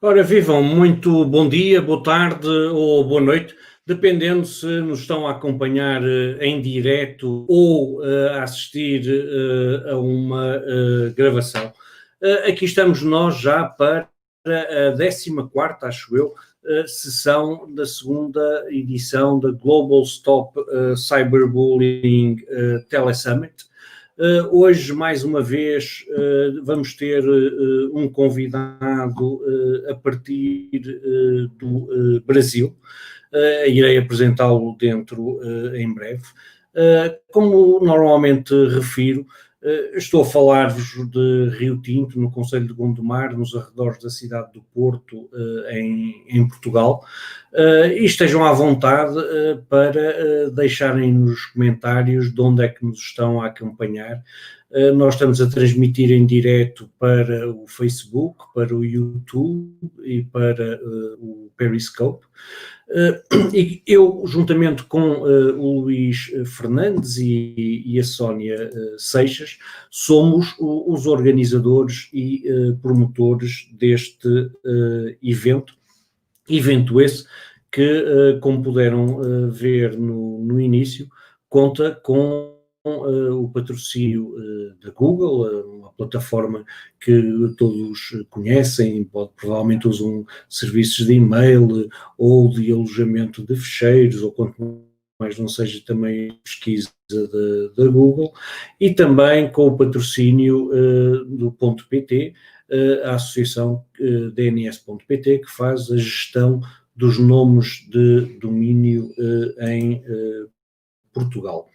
Ora, vivam, muito bom dia, boa tarde ou boa noite, dependendo se nos estão a acompanhar em direto ou a assistir a uma gravação. Aqui estamos nós já para a 14ª, acho eu, sessão da segunda edição da Global Stop Cyberbullying Telesummit. Hoje, mais uma vez, vamos ter um convidado a partir do Brasil. Irei apresentá-lo dentro em breve. Como normalmente refiro, estou a falar-vos de Rio Tinto, no concelho de Gondomar, nos arredores da cidade do Porto, em Portugal. E estejam à vontade para deixarem nos comentários de onde é que nos estão a acompanhar. Nós estamos a transmitir em direto para o Facebook, para o YouTube e para o Periscope. E eu, juntamente com o Luís Fernandes e a Sónia Seixas, somos os organizadores e promotores deste evento esse que, como puderam ver no início, conta com o patrocínio da Google, uma plataforma que todos conhecem, provavelmente usam serviços de e-mail ou de alojamento de ficheiros, ou quanto mais não seja também pesquisa da Google, e também com o patrocínio do .pt, a associação DNS.pt, que faz a gestão dos nomes de domínio em Portugal.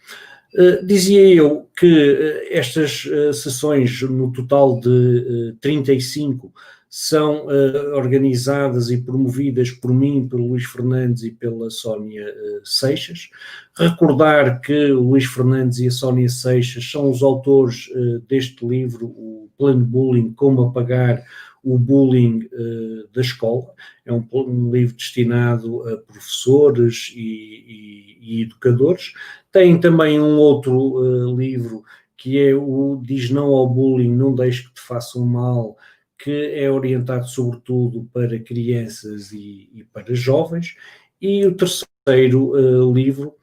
Dizia eu que estas sessões, no total de 35, são organizadas e promovidas por mim, pelo Luís Fernandes e pela Sónia Seixas. Recordar que o Luís Fernandes e a Sónia Seixas são os autores deste livro, o Plano Bullying, Como Apagar o Bullying da Escola. É um livro destinado a professores e educadores. Tem também um outro livro que é o Diz Não ao Bullying, Não Deixe que Te Façam Mal, que é orientado sobretudo para crianças e para jovens. E o terceiro livro,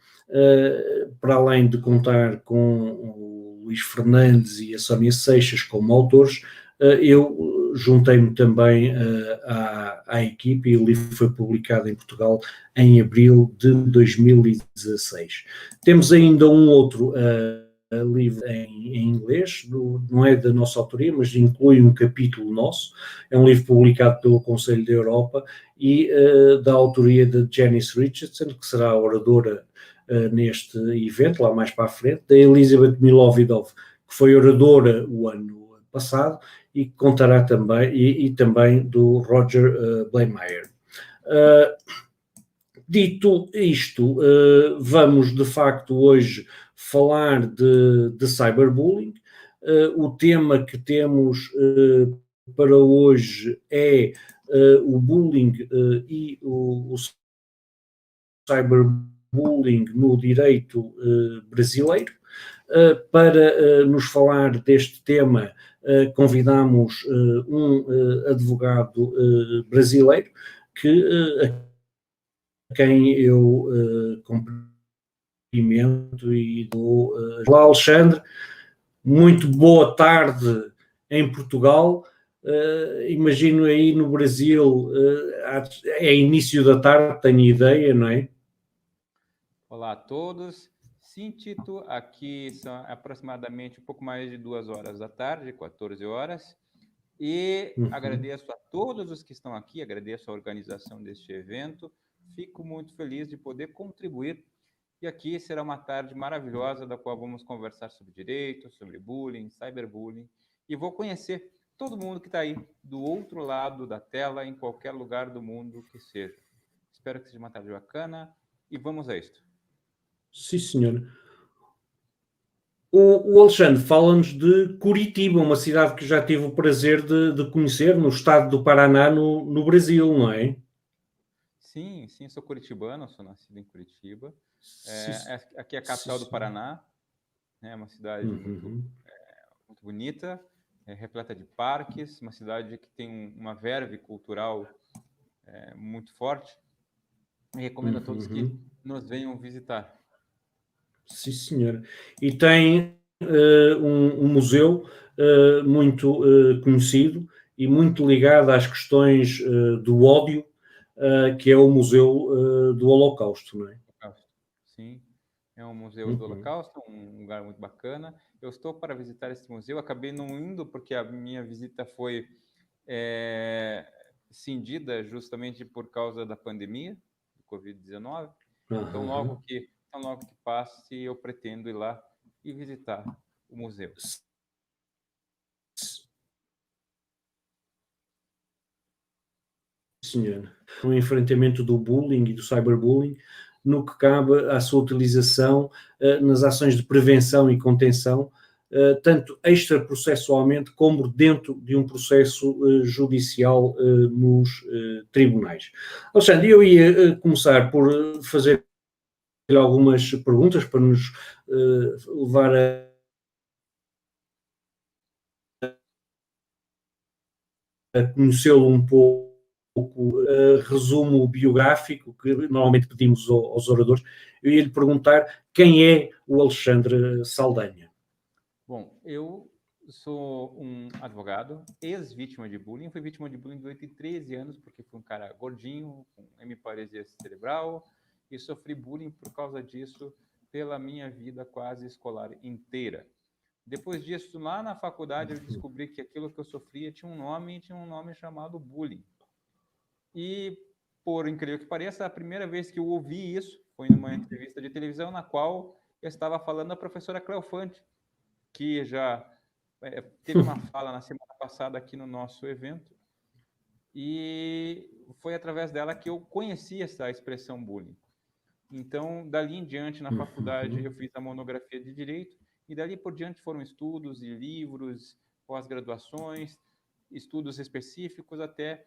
para além de contar com o Luís Fernandes e a Sónia Seixas como autores, eu juntei-me também à equipe, e o livro foi publicado em Portugal em abril de 2016. Temos ainda um outro livro em inglês, não é da nossa autoria, mas inclui um capítulo nosso. É um livro publicado pelo Conselho da Europa e da autoria de Janice Richardson, que será a oradora neste evento, lá mais para a frente, da Elizabeth Milovidov, que foi oradora o ano passado, e contará também, e também do Roger Blaymeyer. Dito isto, vamos de facto hoje falar de cyberbullying. O tema que temos para hoje é o bullying e o cyberbullying no direito brasileiro. Para nos falar deste tema, convidamos um advogado brasileiro a quem eu cumprimento e dou. Olá, Alexandre, muito boa tarde em Portugal. Imagino aí no Brasil, é início da tarde, tenho ideia, não é? Olá a todos. Sim, Tito, aqui são aproximadamente um pouco mais de 2 horas da tarde, 14 horas, e agradeço a todos os que estão aqui, agradeço a organização deste evento, fico muito feliz de poder contribuir, e aqui será uma tarde maravilhosa, da qual vamos conversar sobre direito, sobre bullying, cyberbullying, e vou conhecer todo mundo que está aí do outro lado da tela, em qualquer lugar do mundo que seja. Espero que seja uma tarde bacana, e vamos a isto. Sim, senhor. O Alexandre fala-nos de Curitiba, uma cidade que já tive o prazer de conhecer, no estado do Paraná, no Brasil, não é? Sim, sou curitibano, sou nascido em Curitiba. Aqui é a capital do Paraná, é uma cidade muito bonita, repleta de parques, uma cidade que tem uma verve cultural muito forte. E recomendo a todos que nos venham visitar. Sim, senhor. E tem um museu muito conhecido e muito ligado às questões do ódio, que é o Museu do Holocausto, não é? Sim, é um museu do Holocausto, um lugar muito bacana. Eu estou para visitar esse museu, acabei não indo porque a minha visita foi cindida justamente por causa da pandemia, do Covid-19. Então, logo que passe, eu pretendo ir lá e visitar o museu. Senhor. No enfrentamento do bullying e do cyberbullying, no que cabe à sua utilização nas ações de prevenção e contenção, tanto extraprocessualmente como dentro de um processo judicial nos tribunais. Alexandre, eu ia começar por fazer algumas perguntas para nos levar a conhecê-lo um pouco, resumo biográfico que normalmente pedimos aos oradores. Eu ia lhe perguntar quem é o Alexandre Saldanha. Bom, eu sou um advogado, ex-vítima de bullying. Fui vítima de bullying durante 13 anos, porque fui um cara gordinho, com hemiparesia cerebral, e sofri bullying por causa disso pela minha vida quase escolar inteira. Depois disso, lá na faculdade, eu descobri que aquilo que eu sofria tinha um nome chamado bullying. E, por incrível que pareça, a primeira vez que eu ouvi isso foi numa entrevista de televisão na qual eu estava falando a professora Cleofante, que já teve uma fala na semana passada aqui no nosso evento, e foi através dela que eu conheci essa expressão bullying. Então, dali em diante, na faculdade, eu fiz a monografia de Direito, e dali por diante foram estudos e livros, pós-graduações, estudos específicos, até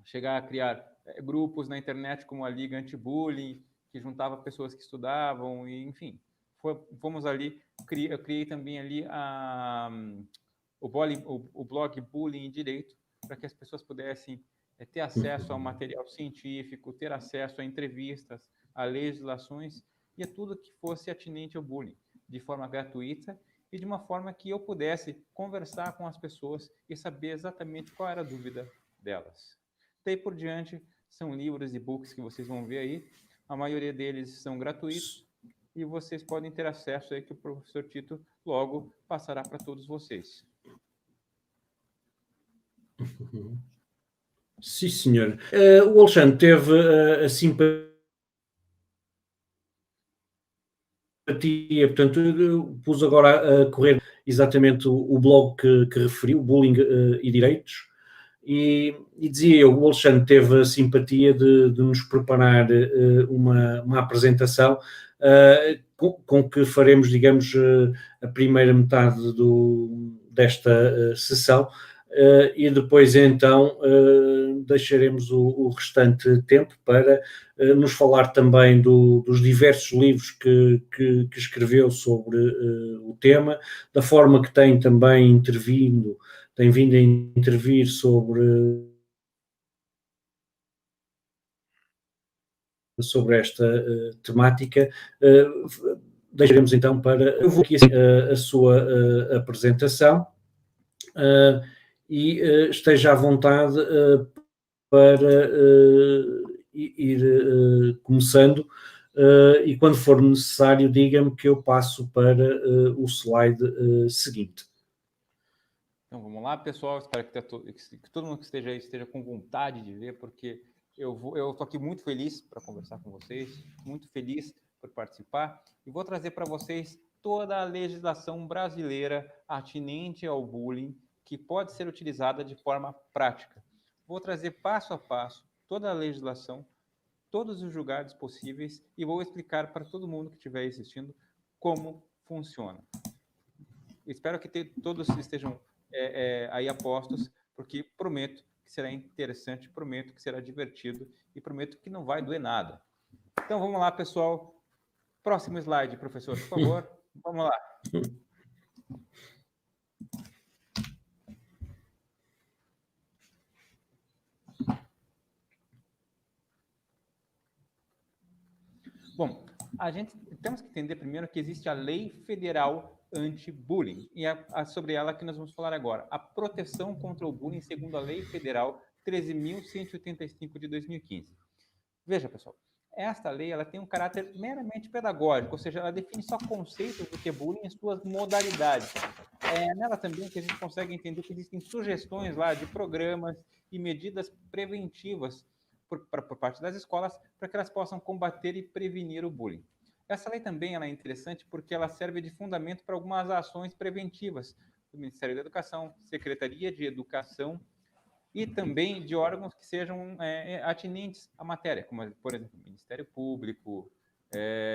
chegar a criar grupos na internet como a Liga Anti-Bullying, que juntava pessoas que estudavam, e, enfim, fomos ali. Eu criei também ali o blog Bullying em Direito, para que as pessoas pudessem ter acesso ao material científico, ter acesso a entrevistas, a legislações e a tudo que fosse atinente ao bullying, de forma gratuita e de uma forma que eu pudesse conversar com as pessoas e saber exatamente qual era a dúvida delas. Daí por diante, são livros e e-books que vocês vão ver aí. A maioria deles são gratuitos e vocês podem ter acesso aí que o professor Tito logo passará para todos vocês. Sim, senhor. O Alexandre teve a simpatia, portanto, eu pus agora a correr exatamente o blog que referiu, Bullying e Direitos, e dizia eu, o Alexandre teve a simpatia de nos preparar uma apresentação com que faremos, digamos, a primeira metade desta sessão, e depois então deixaremos o restante tempo para nos falar também dos diversos livros que escreveu sobre o tema, da forma que tem também tem vindo a intervir sobre esta temática. Deixaremos então eu vou aqui a sua apresentação e esteja à vontade para ir começando, e quando for necessário diga-me que eu passo para o slide seguinte. Então vamos lá, pessoal. Espero que todo mundo que esteja aí esteja com vontade de ver, porque eu estou aqui muito feliz para conversar com vocês, muito feliz por participar, e vou trazer para vocês toda a legislação brasileira atinente ao bullying que pode ser utilizada de forma prática. Vou trazer passo a passo toda a legislação, todos os julgados possíveis, e vou explicar para todo mundo que estiver assistindo como funciona. Espero que todos estejam aí apostos, porque prometo que será interessante, prometo que será divertido e prometo que não vai doer nada. Então vamos lá, pessoal. Próximo slide, professor, por favor. Vamos lá. Bom, temos que entender primeiro que existe a Lei Federal Anti-Bullying, e é sobre ela que nós vamos falar agora. A proteção contra o bullying segundo a Lei Federal 13.185 de 2015. Veja, pessoal, esta lei ela tem um caráter meramente pedagógico, ou seja, ela define só conceitos do que é bullying e suas modalidades. É nela também que a gente consegue entender que existem sugestões lá de programas e medidas preventivas por parte das escolas para que elas possam combater e prevenir o bullying. Essa lei também ela é interessante porque ela serve de fundamento para algumas ações preventivas do Ministério da Educação, Secretaria de Educação e também de órgãos que sejam atinentes à matéria, como, por exemplo, o Ministério Público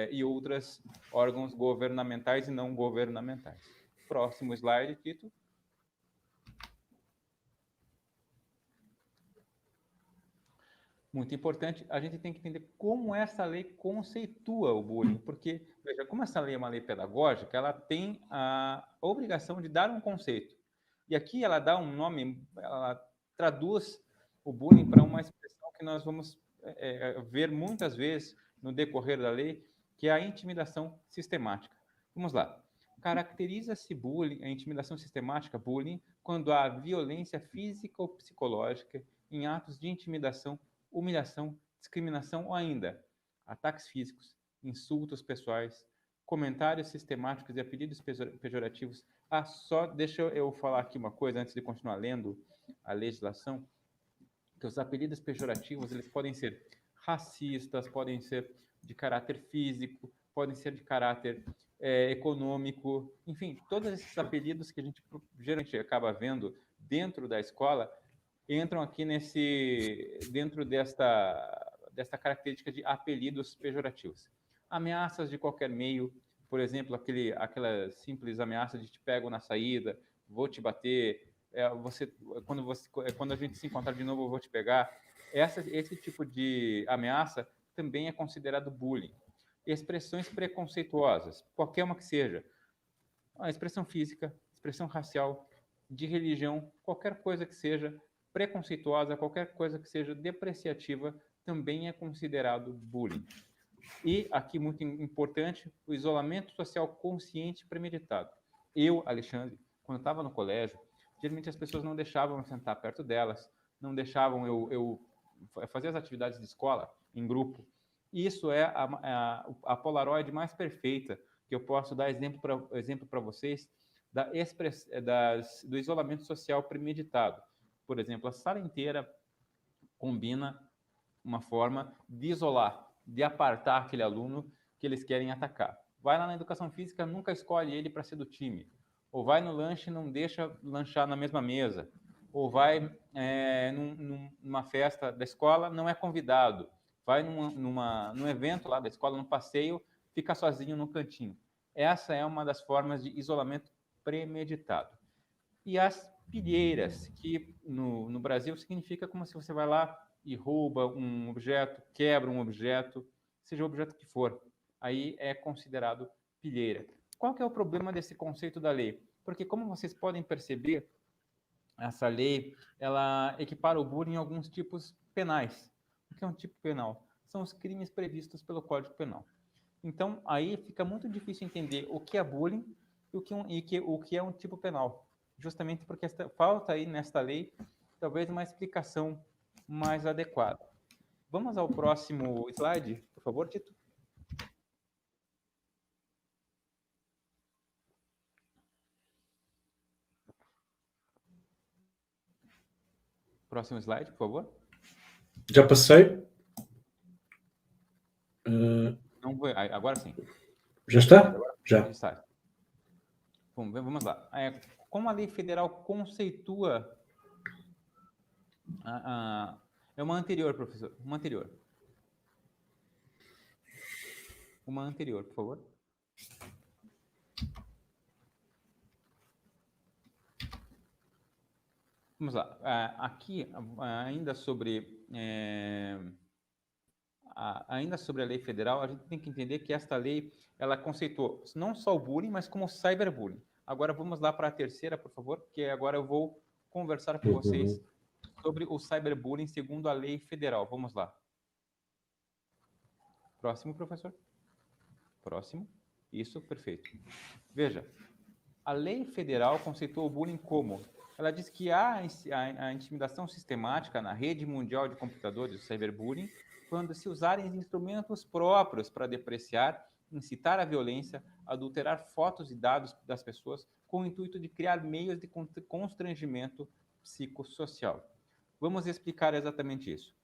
e outros órgãos governamentais e não governamentais. Próximo slide, Tito. Muito importante, a gente tem que entender como essa lei conceitua o bullying, porque, veja, como essa lei é uma lei pedagógica, ela tem a obrigação de dar um conceito. E aqui ela dá um nome, ela traduz o bullying para uma expressão que nós vamos ver muitas vezes no decorrer da lei, que é a intimidação sistemática. Vamos lá. Caracteriza-se bullying, a intimidação sistemática, bullying, quando há violência física ou psicológica em atos de intimidação, humilhação, discriminação ou ainda ataques físicos, insultos pessoais, comentários sistemáticos e apelidos pejorativos. Deixa eu falar aqui uma coisa antes de continuar lendo a legislação, que os apelidos pejorativos eles podem ser racistas, podem ser de caráter físico, podem ser de caráter econômico, enfim, todos esses apelidos que a gente geralmente acaba vendo dentro da escola entram aqui dentro desta característica de apelidos pejorativos. Ameaças de qualquer meio, por exemplo, aquela simples ameaça de te pego na saída, vou te bater, quando a gente se encontrar de novo eu vou te pegar. Esse tipo de ameaça também é considerado bullying. Expressões preconceituosas, qualquer uma que seja, a expressão física, expressão racial, de religião, qualquer coisa que seja preconceituosa, qualquer coisa que seja depreciativa, também é considerado bullying. E, aqui muito importante, o isolamento social consciente e premeditado. Eu, Alexandre, quando estava no colégio, geralmente as pessoas não deixavam eu sentar perto delas, não deixavam eu fazer as atividades de escola em grupo. Isso é a Polaroid mais perfeita que eu posso dar exemplo para vocês do isolamento social premeditado. Por exemplo, a sala inteira combina uma forma de isolar, de apartar aquele aluno que eles querem atacar. Vai lá na educação física, nunca escolhe ele para ser do time. Ou vai no lanche e não deixa lanchar na mesma mesa. Ou vai numa festa da escola, não é convidado. Vai num evento lá da escola, num passeio, fica sozinho no cantinho. Essa é uma das formas de isolamento premeditado. E as pilheiras, que no Brasil significa como se você vai lá e rouba um objeto, quebra um objeto, seja o objeto que for. Aí é considerado pilheira. Qual que é o problema desse conceito da lei? Porque, como vocês podem perceber, essa lei ela equipara o bullying em alguns tipos penais. O que é um tipo penal? São os crimes previstos pelo Código Penal. Então, aí fica muito difícil entender o que é bullying e o que é um tipo penal. Justamente porque falta aí nesta lei talvez uma explicação mais adequada. Vamos ao próximo slide, por favor, Tito. Próximo slide, por favor. Já passei. Não vou, agora sim. Já está? Já. Está. Vamos lá. Como a lei federal conceitua... É uma anterior, professor. Uma anterior. Uma anterior, por favor. Vamos lá. Aqui, ainda sobre a lei federal, a gente tem que entender que esta lei, ela conceitou não só o bullying, mas como o cyberbullying. Agora vamos lá para a terceira, por favor, que agora eu vou conversar com vocês sobre o cyberbullying segundo a lei federal. Vamos lá. Próximo, professor. Próximo. Isso, perfeito. Veja, a lei federal conceituou o bullying como? Ela diz que há a intimidação sistemática na rede mundial de computadores, o cyberbullying, quando se usarem instrumentos próprios para depreciar, incitar a violência, adulterar fotos e dados das pessoas com o intuito de criar meios de constrangimento psicossocial. Vamos explicar exatamente isso.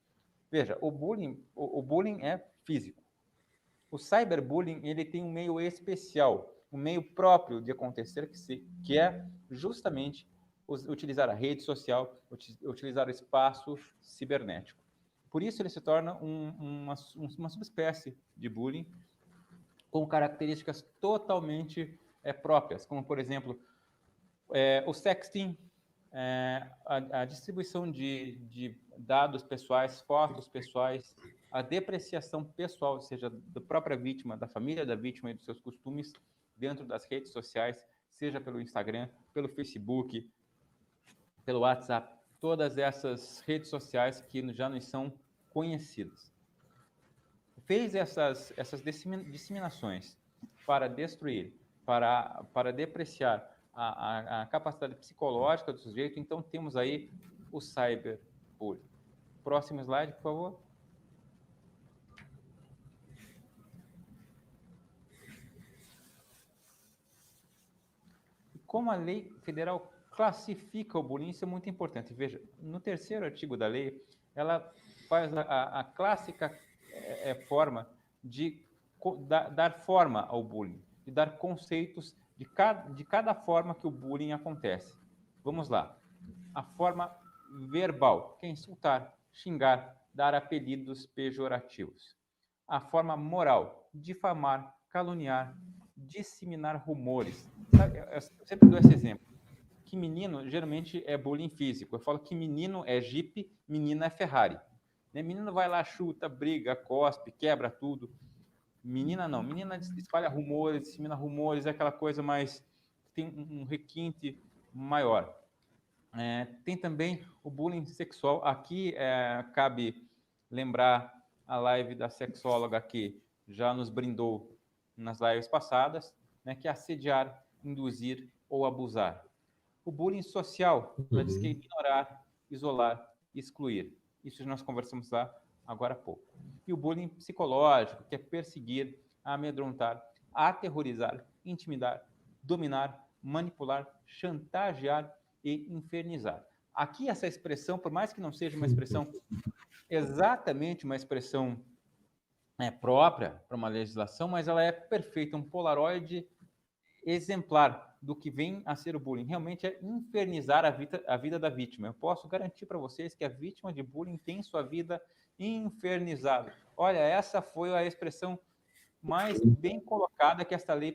Veja, o bullying é físico. O cyberbullying, ele tem um meio especial, um meio próprio de acontecer, que é justamente utilizar a rede social, utilizar o espaço cibernético. Por isso, ele se torna uma subespécie de bullying com características totalmente próprias, como, por exemplo, o sexting, a distribuição de dados pessoais, fotos pessoais, a depreciação pessoal, ou seja, da própria vítima, da família da vítima e dos seus costumes dentro das redes sociais, seja pelo Instagram, pelo Facebook, pelo WhatsApp, todas essas redes sociais que já nos são conhecidas. Fez essas disseminações para destruir, para depreciar a capacidade psicológica do sujeito, então temos aí o cyberbullying. Próximo slide, por favor. Como a lei federal classifica o bullying, isso é muito importante. Veja, no terceiro artigo da lei, ela faz a clássica forma de dar forma ao bullying, de dar conceitos de cada forma que o bullying acontece. Vamos lá. A forma verbal, que é insultar, xingar, dar apelidos pejorativos. A forma moral, difamar, caluniar, disseminar rumores. Eu sempre dou esse exemplo. Que menino, geralmente, é bullying físico. Eu falo que menino é Jeep, menina é Ferrari. Menino vai lá, chuta, briga, cospe, quebra tudo. Menina não. Menina espalha rumores, dissemina rumores, é aquela coisa mais... tem um requinte maior. Tem também o bullying sexual. Aqui cabe lembrar a live da sexóloga que já nos brindou nas lives passadas, né, que é assediar, induzir ou abusar. O bullying social, ela diz que é ignorar, isolar, excluir. Isso nós conversamos lá agora há pouco. E o bullying psicológico, que é perseguir, amedrontar, aterrorizar, intimidar, dominar, manipular, chantagear e infernizar. Aqui essa expressão, por mais que não seja uma expressão exatamente uma expressão própria para uma legislação, mas ela é perfeita, um polaroide exemplar do que vem a ser o bullying. Realmente é infernizar a vida da vítima. Eu posso garantir para vocês que a vítima de bullying tem sua vida infernizada. Olha, essa foi a expressão mais bem colocada que esta lei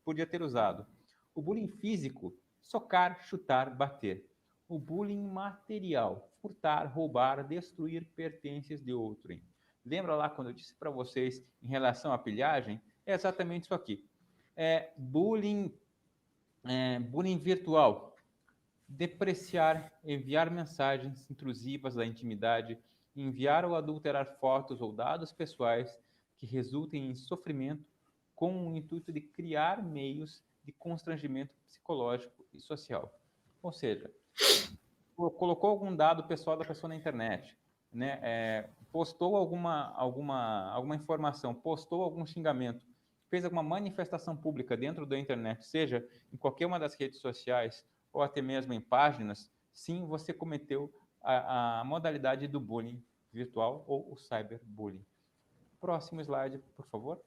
podia ter usado. O bullying físico, socar, chutar, bater. O bullying material, furtar, roubar, destruir pertences de outrem. Lembra lá quando eu disse para vocês em relação à pilhagem? É exatamente isso aqui. Bullying virtual. Depreciar, enviar mensagens intrusivas da intimidade, enviar ou adulterar fotos ou dados pessoais que resultem em sofrimento com o intuito de criar meios de constrangimento psicológico e social. Ou seja, colocou algum dado pessoal da pessoa na internet, né? Postou alguma informação, postou algum xingamento, fez alguma manifestação pública dentro da internet, seja em qualquer uma das redes sociais ou até mesmo em páginas, sim, você cometeu a modalidade do bullying virtual ou o cyberbullying. Próximo slide, por favor.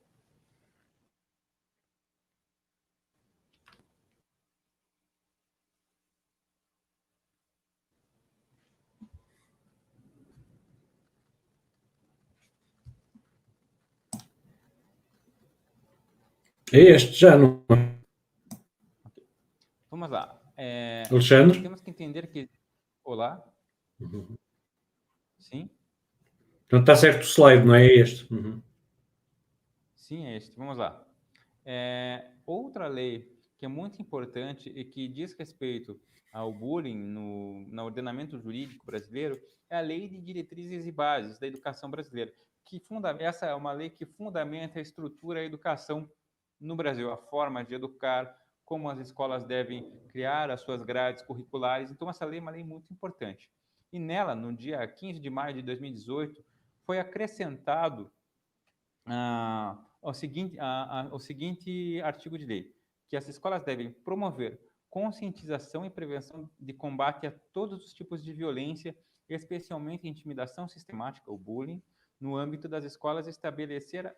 É este já, não é? Okay. Vamos lá. Alexandre? Temos que entender que... Olá? Uhum. Sim? Então está certo o slide, não é este? Uhum. Sim, é este. Vamos lá. Outra lei que é muito importante e que diz respeito ao bullying no ordenamento jurídico brasileiro é a Lei de Diretrizes e Bases da Educação Brasileira, essa é uma lei que fundamenta a estrutura e a educação no Brasil, a forma de educar, como as escolas devem criar as suas grades curriculares. Então, essa lei é uma lei muito importante. E nela, no dia 15 de maio de 2018, foi acrescentado o seguinte artigo de lei, que as escolas devem promover conscientização e prevenção de combate a todos os tipos de violência, especialmente intimidação sistemática, o bullying, no âmbito das escolas, estabelecer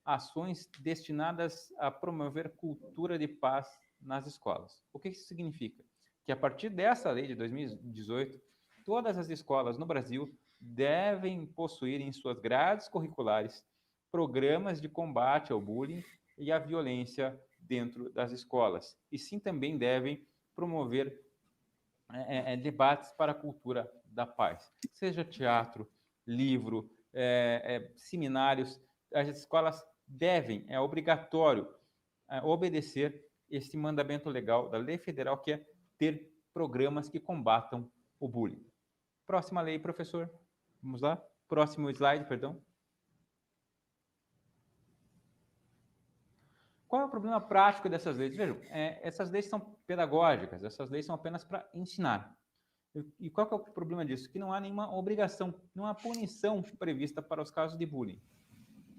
ações destinadas a promover cultura de paz nas escolas. O que isso significa? Que a partir dessa lei de 2018, todas as escolas no Brasil devem possuir em suas grades curriculares programas de combate ao bullying e à violência dentro das escolas. E sim também devem promover debates para a cultura da paz, seja teatro, livro, seminários. As escolas devem, é obrigatório, obedecer esse mandamento legal da lei federal, que é ter programas que combatam o bullying. Próxima lei, professor. Vamos lá? Próximo slide, perdão. Qual é o problema prático dessas leis? Vejam, essas leis são pedagógicas, essas leis são apenas para ensinar. E qual que é o problema disso? Que não há nenhuma obrigação, não há punição prevista para os casos de bullying.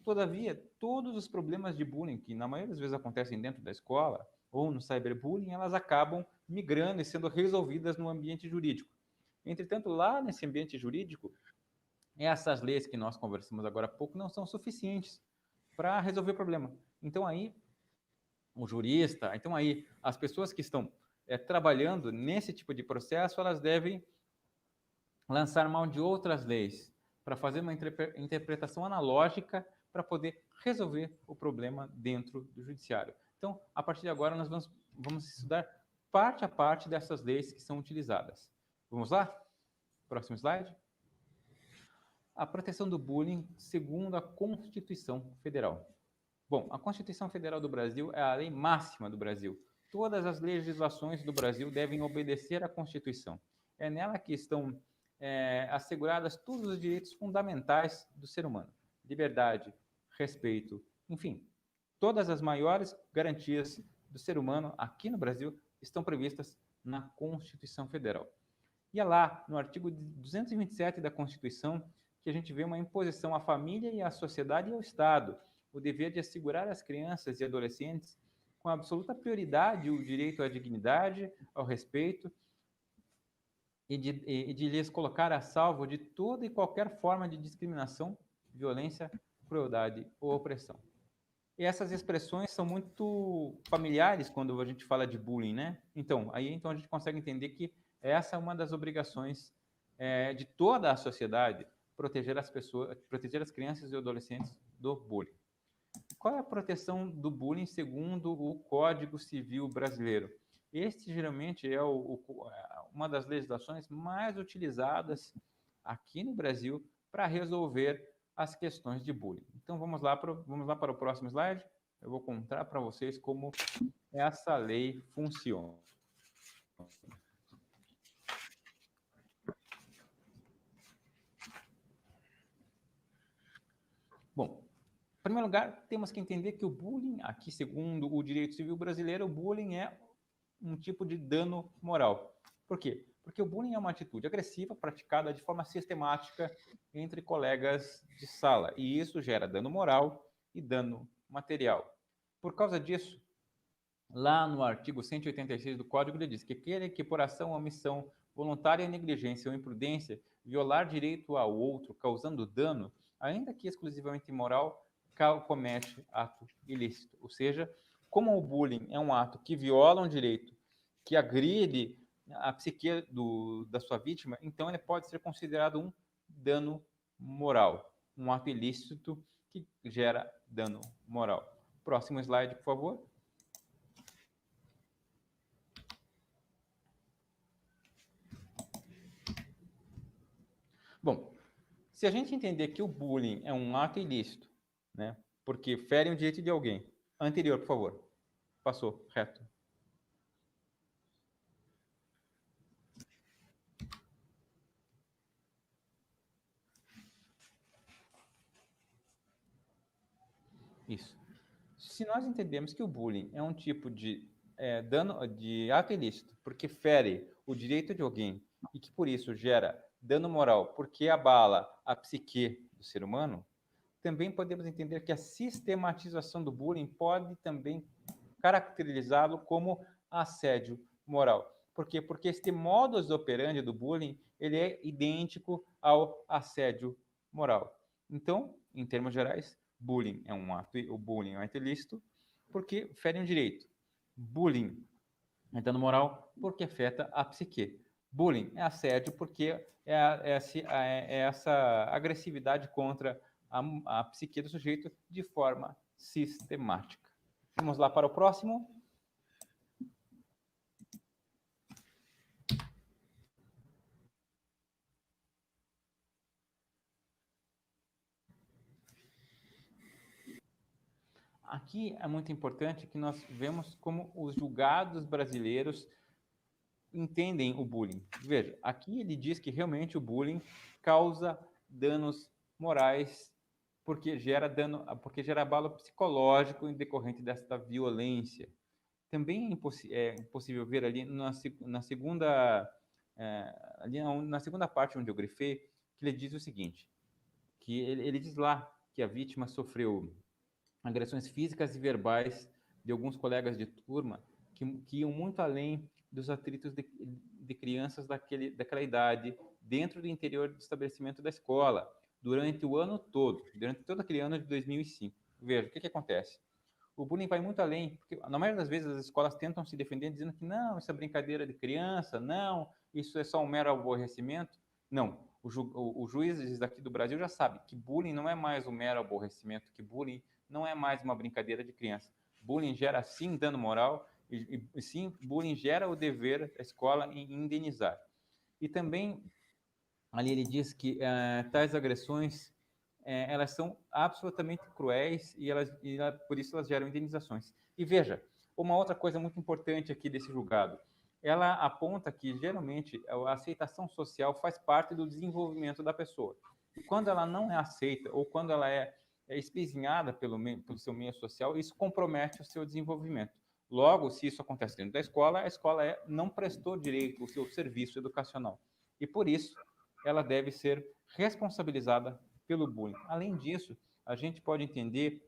Todavia, todos os problemas de bullying, que na maioria das vezes acontecem dentro da escola, ou no cyberbullying, elas acabam migrando e sendo resolvidas no ambiente jurídico. Entretanto, lá nesse ambiente jurídico, essas leis que nós conversamos agora há pouco não são suficientes para resolver o problema. Então aí, o jurista, então aí as pessoas que estão trabalhando nesse tipo de processo, elas devem lançar mão de outras leis para fazer uma interpretação analógica para poder resolver o problema dentro do judiciário. Então, a partir de agora, nós vamos estudar parte a parte dessas leis que são utilizadas. Vamos lá? Próximo slide. A proteção do bullying segundo a Constituição Federal. Bom, a Constituição Federal do Brasil é a lei máxima do Brasil. Todas as legislações do Brasil devem obedecer à Constituição. É nela que estão asseguradas todos os direitos fundamentais do ser humano. Liberdade, respeito, enfim. Todas as maiores garantias do ser humano aqui no Brasil estão previstas na Constituição Federal. E é lá, no artigo 227 da Constituição, que a gente vê uma imposição à família e à sociedade e ao Estado, o dever de assegurar às crianças e adolescentes, com absoluta prioridade, o direito à dignidade, ao respeito e de lhes colocar a salvo de toda e qualquer forma de discriminação, violência, crueldade ou opressão. E essas expressões são muito familiares quando a gente fala de bullying, né? Então, a gente consegue entender que essa é uma das obrigações de toda a sociedade, proteger as crianças e adolescentes do bullying. Qual é a proteção do bullying segundo o Código Civil Brasileiro? Este geralmente é uma das legislações mais utilizadas aqui no Brasil para resolver as questões de bullying. Então vamos lá para o próximo slide. Eu vou contar para vocês como essa lei funciona. Bom, em primeiro lugar, temos que entender que o bullying, aqui segundo o direito civil brasileiro, o bullying é um tipo de dano moral. Por quê? Porque o bullying é uma atitude agressiva praticada de forma sistemática entre colegas de sala, e isso gera dano moral e dano material. Por causa disso, lá no artigo 186 do Código, ele diz que aquele que por ação, omissão, voluntária negligência ou imprudência violar direito ao outro, causando dano, ainda que exclusivamente moral, comete ato ilícito. Ou seja, como o bullying é um ato que viola um direito, que agride a psique da sua vítima, então ele pode ser considerado um dano moral, um ato ilícito que gera dano moral. Próximo slide, por favor. Bom, se a gente entender que o bullying é um ato ilícito, né, porque fere um direito de alguém. Anterior, por favor. Passou, reto. Isso. Se nós entendemos que o bullying é um tipo de dano de ato ilícito, porque fere o direito de alguém e que por isso gera dano moral, porque abala a psique do ser humano, também podemos entender que a sistematização do bullying pode também caracterizá-lo como assédio moral. Por quê? Porque este modus operandi do bullying ele é idêntico ao assédio moral. Então, em termos gerais, o bullying é um ato ilícito porque fere um direito. Bullying é dano moral porque afeta a psique. Bullying é assédio porque é essa agressividade contra a psique do sujeito de forma sistemática. Vamos lá para o próximo. Aqui é muito importante que nós vemos como os julgados brasileiros entendem o bullying. Veja, aqui ele diz que realmente o bullying causa danos morais porque gera abalo psicológico em decorrente desta violência. Também é impossível ver ali na segunda parte onde eu grifei que ele diz o seguinte, que ele diz lá que a vítima sofreu agressões físicas e verbais de alguns colegas de turma que iam muito além dos atritos de crianças daquela idade dentro do interior do estabelecimento da escola, durante o ano todo, durante todo aquele ano de 2005. Veja, o que acontece? O bullying vai muito além, porque na maioria das vezes as escolas tentam se defender dizendo que não, isso é brincadeira de criança, não, isso é só um mero aborrecimento. Não, os juízes daqui do Brasil já sabem que bullying não é mais um mero aborrecimento, que bullying não é mais uma brincadeira de criança. Bullying gera sim dano moral e sim, bullying gera o dever da escola em indenizar. E também ali ele diz que tais agressões elas são absolutamente cruéis e por isso elas geram indenizações. E veja, uma outra coisa muito importante aqui desse julgado, ela aponta que geralmente a aceitação social faz parte do desenvolvimento da pessoa. E quando ela não é aceita ou quando ela é espezinhada pelo seu meio social, isso compromete o seu desenvolvimento. Logo, se isso acontece dentro da escola, a escola não prestou direito ao seu serviço educacional. E por isso, ela deve ser responsabilizada pelo bullying. Além disso, a gente pode entender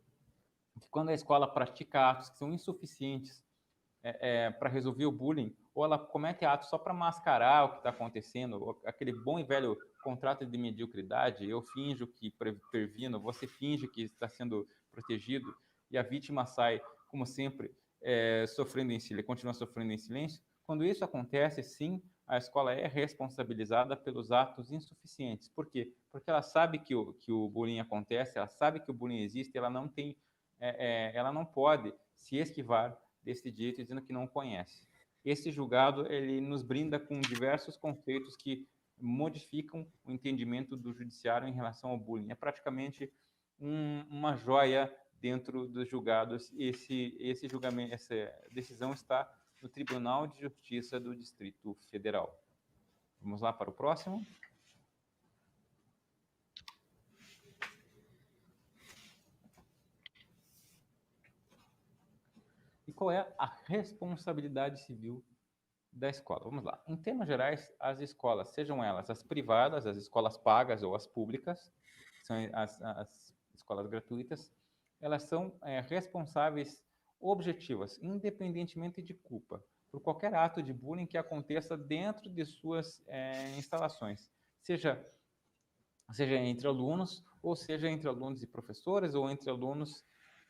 que quando a escola pratica atos que são insuficientes para resolver o bullying, ou ela comete atos só para mascarar o que está acontecendo, aquele bom e velho contrato de mediocridade, eu finjo que previno, você finge que está sendo protegido, e a vítima sai, como sempre, sofrendo em silêncio, continua sofrendo em silêncio. Quando isso acontece, sim, a escola é responsabilizada pelos atos insuficientes. Por quê? Porque ela sabe que o bullying acontece, ela sabe que o bullying existe, ela não pode se esquivar desse direito dizendo que não conhece. Esse julgado ele nos brinda com diversos conceitos que modificam o entendimento do judiciário em relação ao bullying. É praticamente uma joia dentro dos julgados. Esse julgamento, essa decisão está no Tribunal de Justiça do Distrito Federal. Vamos lá para o próximo. E qual é a responsabilidade civil da escola? Vamos lá. Em termos gerais, as escolas, sejam elas as privadas, as escolas pagas ou as públicas, são as escolas gratuitas, elas são responsáveis objetivas, independentemente de culpa, por qualquer ato de bullying que aconteça dentro de suas instalações, seja entre alunos, ou seja entre alunos e professores, ou entre alunos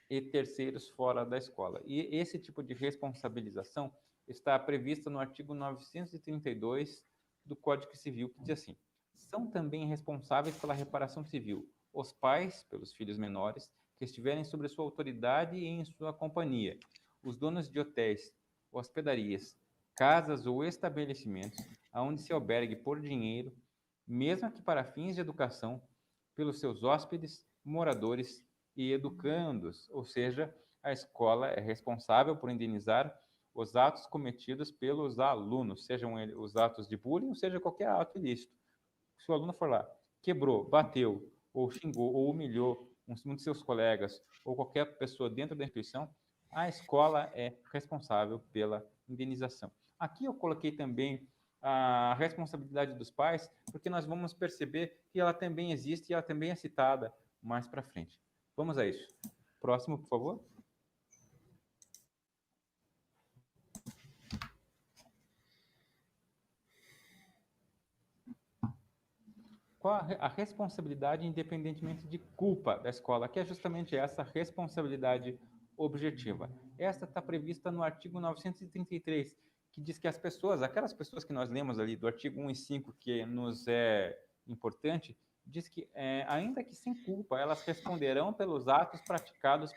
e terceiros fora da escola. E esse tipo de responsabilização está prevista no artigo 932 do Código Civil, que diz assim: são também responsáveis pela reparação civil os pais, pelos filhos menores, que estiverem sob sua autoridade e em sua companhia, os donos de hotéis, hospedarias, casas ou estabelecimentos, aonde se albergue por dinheiro, mesmo que para fins de educação, pelos seus hóspedes, moradores e educandos, ou seja, a escola é responsável por indenizar os atos cometidos pelos alunos, sejam os atos de bullying, seja qualquer ato ilícito. Se o aluno for lá, quebrou, bateu, ou xingou, ou humilhou um de seus colegas ou qualquer pessoa dentro da instituição, a escola é responsável pela indenização. Aqui eu coloquei também a responsabilidade dos pais, porque nós vamos perceber que ela também existe e ela também é citada mais para frente. Vamos a isso. Próximo, por favor. Qual a responsabilidade independentemente de culpa da escola, que é justamente essa responsabilidade objetiva. Esta está prevista no artigo 933, que diz que as pessoas, aquelas pessoas que nós lemos ali do artigo 1 e 5, que nos é importante, diz que, ainda que sem culpa, elas responderão pelos atos praticados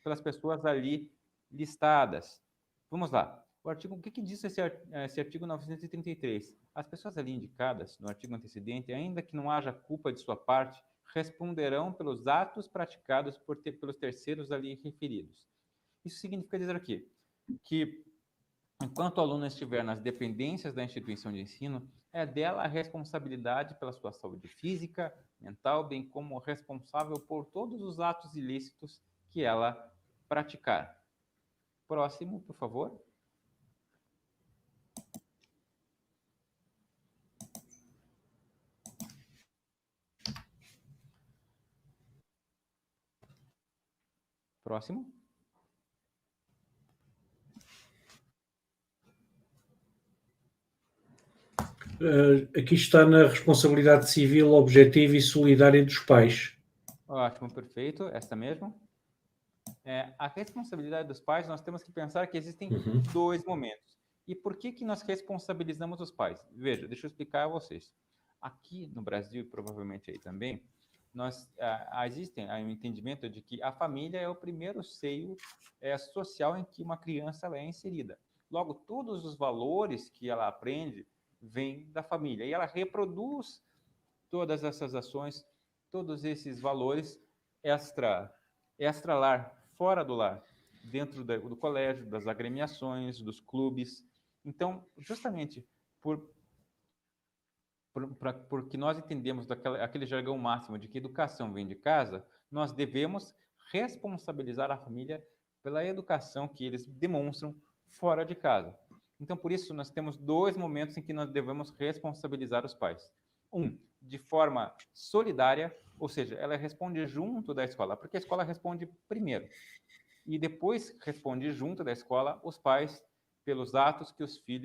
pelas pessoas ali listadas. Vamos lá. O que diz esse artigo 933? As pessoas ali indicadas no artigo antecedente, ainda que não haja culpa de sua parte, responderão pelos atos praticados pelos terceiros ali referidos. Isso significa dizer o quê? Que enquanto o aluno estiver nas dependências da instituição de ensino, é dela a responsabilidade pela sua saúde física, mental, bem como responsável por todos os atos ilícitos que ela praticar. Próximo, por favor. Próximo. Aqui está na responsabilidade civil, objetiva e solidária dos pais. Ótimo, perfeito. Essa mesmo. A responsabilidade dos pais, nós temos que pensar que existem dois momentos. E por que nós responsabilizamos os pais? Veja, deixa eu explicar a vocês. Aqui no Brasil, e provavelmente aí também, existe um entendimento de que a família é o primeiro seio social em que uma criança ela é inserida. Logo, todos os valores que ela aprende vêm da família. E ela reproduz todas essas ações, todos esses valores extra-lar, fora do lar, dentro do colégio, das agremiações, dos clubes. Então, justamente porque nós entendemos aquele jargão máximo de que educação vem de casa, nós devemos responsabilizar a família pela educação que eles demonstram fora de casa. Então, por isso, nós temos dois momentos em que nós devemos responsabilizar os pais. De forma solidária, ou seja, ela responde junto da escola, porque a escola responde primeiro. E depois responde junto da escola os pais pelos atos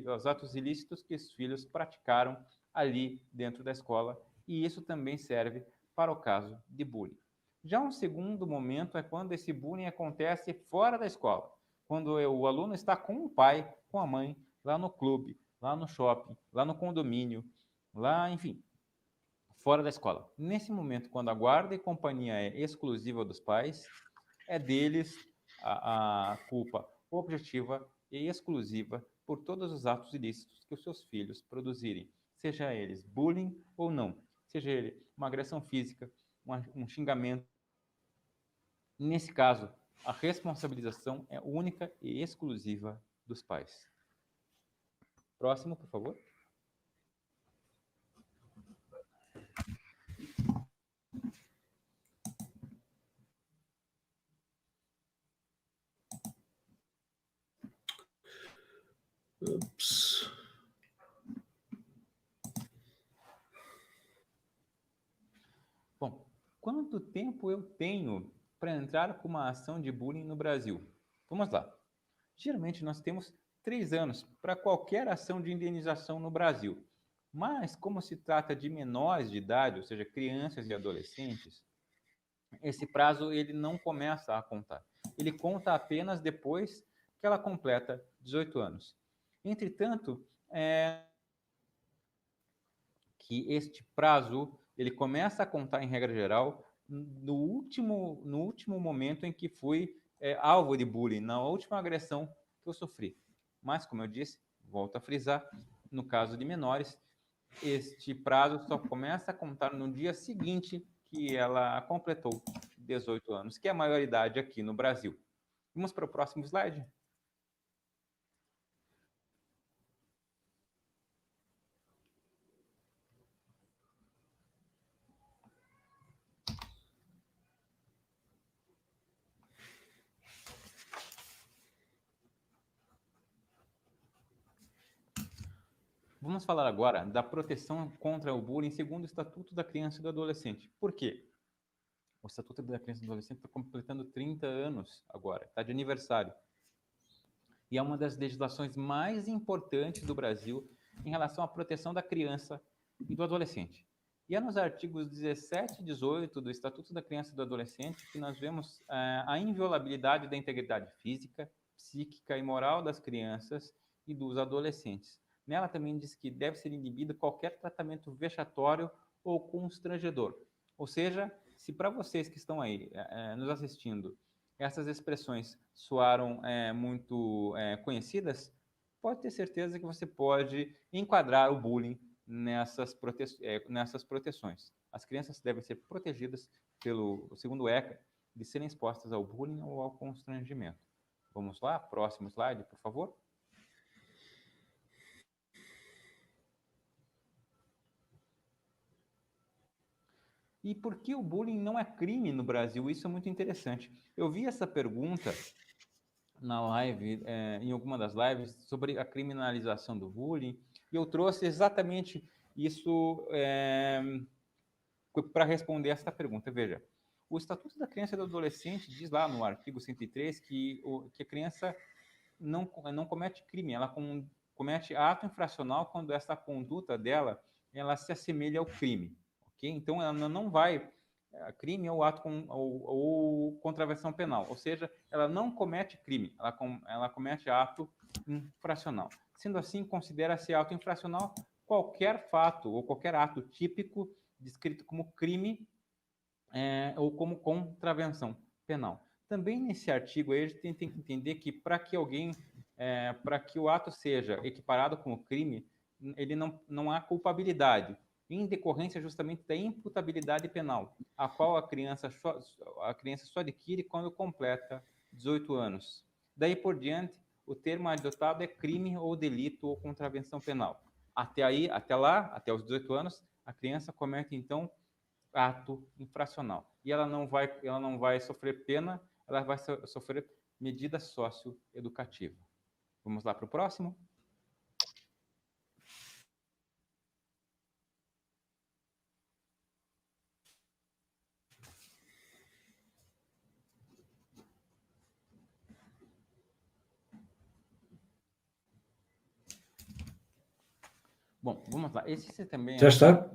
os atos ilícitos que os filhos praticaram ali dentro da escola, e isso também serve para o caso de bullying. Já um segundo momento é quando esse bullying acontece fora da escola, quando o aluno está com o pai, com a mãe, lá no clube, lá no shopping, lá no condomínio, lá, enfim, fora da escola. Nesse momento, quando a guarda e companhia é exclusiva dos pais, é deles a culpa objetiva e exclusiva por todos os atos ilícitos que os seus filhos produzirem, seja eles bullying ou não, seja ele uma agressão física, um xingamento. Nesse caso, a responsabilização é única e exclusiva dos pais. Próximo, por favor. Ups. Bom, quanto tempo eu tenho para entrar com uma ação de bullying no Brasil? Vamos lá. Geralmente nós temos 3 anos para qualquer ação de indenização no Brasil. Mas, como se trata de menores de idade, ou seja, crianças e adolescentes, esse prazo ele não começa a contar. Ele conta apenas depois que ela completa 18 anos. Entretanto, que este prazo ele começa a contar em regra geral no último momento em que fui alvo de bullying, na última agressão que eu sofri. Mas, como eu disse, volto a frisar, no caso de menores, este prazo só começa a contar no dia seguinte que ela completou 18 anos, que é a maioridade aqui no Brasil. Vamos para o próximo slide? Vamos falar agora da proteção contra o bullying segundo o Estatuto da Criança e do Adolescente. Por quê? O Estatuto da Criança e do Adolescente está completando 30 anos agora, está de aniversário. E é uma das legislações mais importantes do Brasil em relação à proteção da criança e do adolescente. E é nos artigos 17 e 18 do Estatuto da Criança e do Adolescente que nós vemos a inviolabilidade da integridade física, psíquica e moral das crianças e dos adolescentes. Nela também diz que deve ser inibido qualquer tratamento vexatório ou constrangedor. Ou seja, se para vocês que estão aí nos assistindo, essas expressões soaram muito conhecidas, pode ter certeza que você pode enquadrar o bullying nessas proteções. As crianças devem ser protegidas segundo o ECA, de serem expostas ao bullying ou ao constrangimento. Vamos lá, próximo slide, por favor. E por que o bullying não é crime no Brasil? Isso é muito interessante. Eu vi essa pergunta na live, em alguma das lives, sobre a criminalização do bullying, e eu trouxe exatamente isso para responder essa pergunta. Veja, o Estatuto da Criança e do Adolescente diz lá no artigo 103 que a criança não comete crime, ela comete ato infracional quando essa conduta dela ela se assemelha ao crime. Okay? Então, ela não vai crime ou ato ou contravenção penal, ou seja, ela não comete crime, ela comete ato infracional. Sendo assim, considera-se ato infracional qualquer fato ou qualquer ato típico descrito como crime ou como contravenção penal. Também nesse artigo aí, a gente tem que entender que para que o ato seja equiparado como crime, ele não há culpabilidade, em decorrência justamente da imputabilidade penal, a qual a criança só adquire quando completa 18 anos. Daí por diante, o termo adotado é crime ou delito ou contravenção penal. Até os 18 anos, a criança comete, então, ato infracional. E ela não vai sofrer pena, ela vai sofrer medida socioeducativa. Vamos lá para o próximo? Bom, vamos lá. Esse também já está?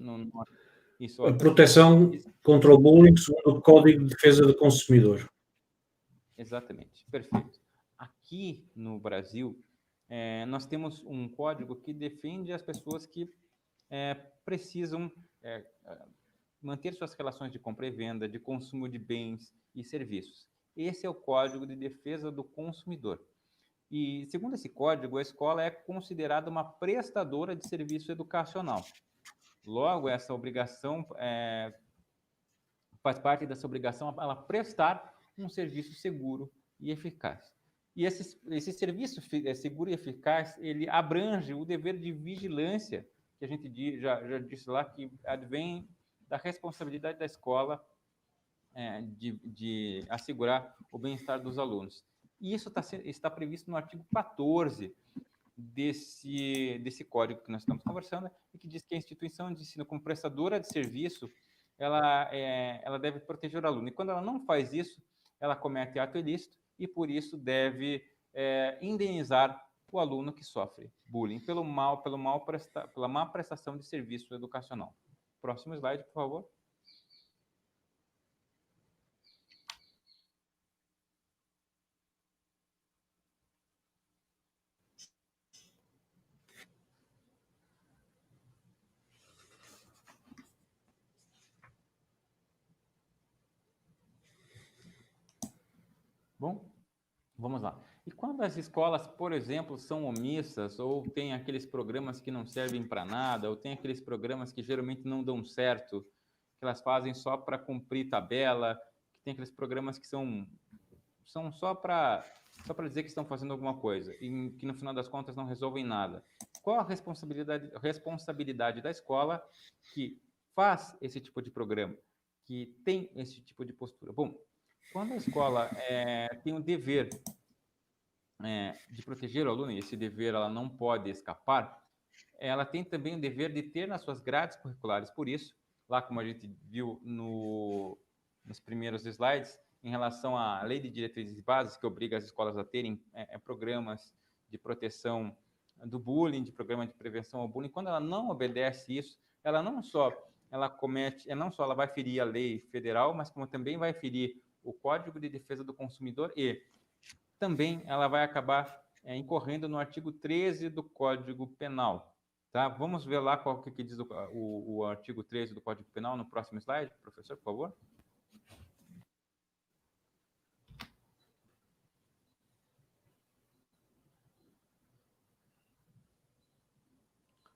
Isso, a proteção contra o bullying segundo o Código de Defesa do Consumidor. Exatamente, perfeito. Aqui no Brasil, nós temos um código que defende as pessoas que precisam manter suas relações de compra e venda, de consumo de bens e serviços. Esse é o Código de Defesa do Consumidor. E, segundo esse código, a escola é considerada uma prestadora de serviço educacional. Logo, essa obrigação faz parte dessa obrigação ela prestar um serviço seguro e eficaz. E esse serviço seguro e eficaz, ele abrange o dever de vigilância, que a gente já disse lá, que advém da responsabilidade da escola de assegurar o bem-estar dos alunos. E isso está previsto no artigo 14 desse código que nós estamos conversando, e que diz que a instituição de ensino, como prestadora de serviço, ela deve proteger o aluno. E quando ela não faz isso, ela comete ato ilícito e, por isso, deve indenizar o aluno que sofre bullying pela má prestação de serviço educacional. Próximo slide, por favor. Bom, vamos lá. E quando as escolas, por exemplo, são omissas, ou tem aqueles programas que não servem para nada, ou tem aqueles programas que geralmente não dão certo, que elas fazem só para cumprir tabela, que tem aqueles programas que são só para dizer que estão fazendo alguma coisa, e que no final das contas não resolvem nada. Qual a responsabilidade da escola que faz esse tipo de programa, que tem esse tipo de postura? Bom, quando a escola tem o dever de proteger o aluno, e esse dever ela não pode escapar, ela tem também o dever de ter nas suas grades curriculares. Por isso, lá como a gente viu nos primeiros slides, em relação à Lei de Diretrizes e Bases, que obriga as escolas a terem programas de proteção do bullying, de programa de prevenção ao bullying, quando ela não obedece isso, ela não só ela vai ferir a lei federal, mas como também vai ferir o Código de Defesa do Consumidor e também ela vai acabar incorrendo no artigo 13 do Código Penal. Tá? Vamos ver lá qual que diz o artigo 13 do Código Penal no próximo slide, professor, por favor.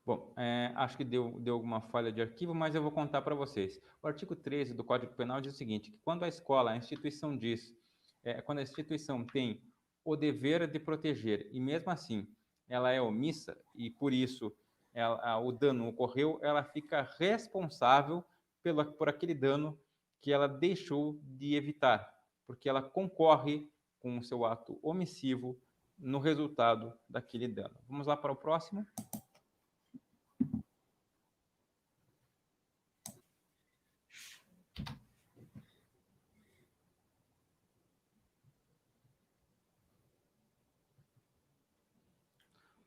Bom, acho que deu alguma falha de arquivo, mas eu vou contar para vocês. O artigo 13 do Código Penal diz o seguinte, que quando a escola, a instituição diz, quando a instituição tem o dever de proteger, e mesmo assim ela é omissa, e por isso o dano ocorreu, ela fica responsável por aquele dano que ela deixou de evitar, porque ela concorre com o seu ato omissivo no resultado daquele dano. Vamos lá para o próximo.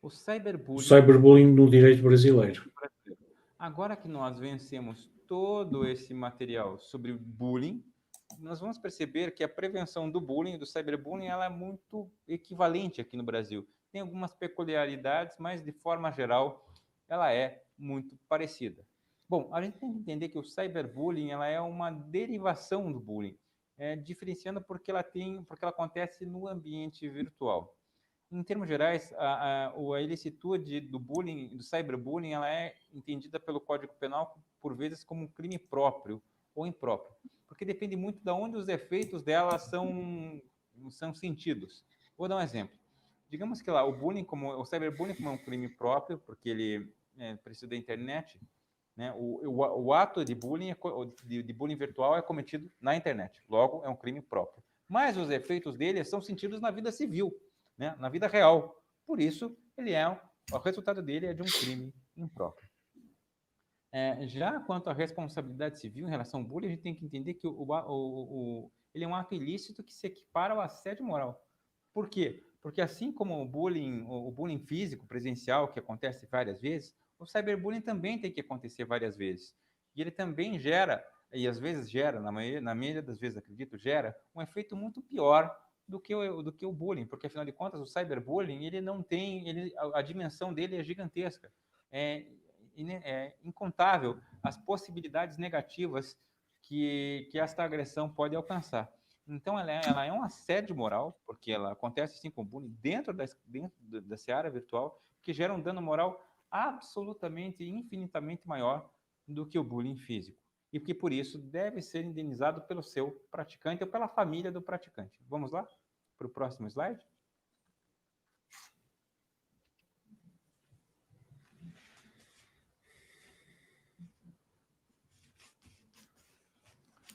O cyberbullying no direito brasileiro. Agora que nós vencemos todo esse material sobre bullying, nós vamos perceber que a prevenção do bullying, do cyberbullying, ela é muito equivalente aqui no Brasil. Tem algumas peculiaridades, mas de forma geral, ela é muito parecida. Bom, a gente tem que entender que o cyberbullying ela é uma derivação do bullying, diferenciando porque ela acontece no ambiente virtual. Em termos gerais, a ilicitude do bullying, do cyberbullying, ela é entendida pelo Código Penal por vezes como um crime próprio ou impróprio, porque depende muito de onde os efeitos dela são sentidos. Vou dar um exemplo. Digamos que lá o cyberbullying como é um crime próprio, porque ele precisa da internet, né? O ato de bullying, de bullying virtual é cometido na internet, logo é um crime próprio. Mas os efeitos dele são sentidos na vida civil, né, na vida real. Por isso, o resultado dele é de um crime impróprio. Já quanto à responsabilidade civil em relação ao bullying, a gente tem que entender que ele é um ato ilícito que se equipara ao assédio moral. Por quê? Porque assim como o bullying físico, presencial, que acontece várias vezes, o cyberbullying também tem que acontecer várias vezes. E ele também gera, e às vezes gera, na maioria das vezes, acredito, gera um efeito muito pior do que o bullying, porque afinal de contas o cyberbullying ele não tem, a dimensão dele é gigantesca, é incontável as possibilidades negativas que esta agressão pode alcançar. Então ela é um assédio moral, porque ela acontece sim com o bullying dentro da seara virtual, que gera um dano moral absolutamente, infinitamente maior do que o bullying físico. E que por isso deve ser indenizado pelo seu praticante ou pela família do praticante. Vamos lá para o próximo slide?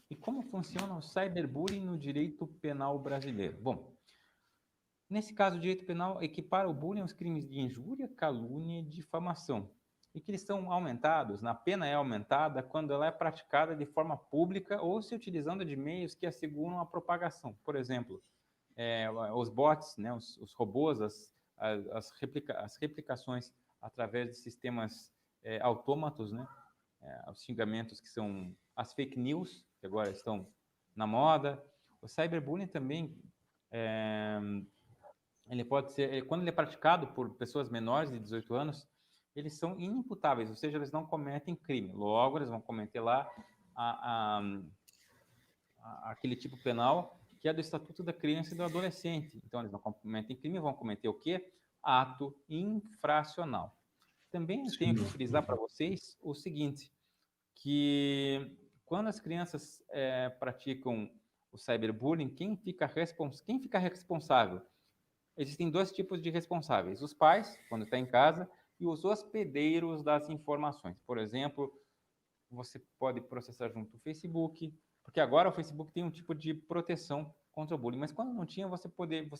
E como funciona o cyberbullying no direito penal brasileiro? Bom, nesse caso, o direito penal equipara o bullying aos crimes de injúria, calúnia e difamação. E que eles são aumentados, a pena é aumentada quando ela é praticada de forma pública ou se utilizando de meios que asseguram a propagação. Por exemplo, os bots, né, os robôs, as replicações através de sistemas autômatos, né, os xingamentos que são as fake news, que agora estão na moda. O cyberbullying também, ele pode ser, quando ele é praticado por pessoas menores de 18 anos, eles são inimputáveis, ou seja, eles não cometem crime. Logo, eles vão cometer lá aquele tipo penal que é do Estatuto da Criança e do Adolescente. Então, eles não cometem crime, vão cometer o quê? Ato infracional. Também tenho que frisar para vocês o seguinte, que quando as crianças praticam o cyberbullying, quem fica responsável? Existem dois tipos de responsáveis: os pais, quando está em casa, e os hospedeiros das informações. Por exemplo, você pode processar junto ao Facebook, porque agora o Facebook tem um tipo de proteção contra o bullying, mas quando não tinha, você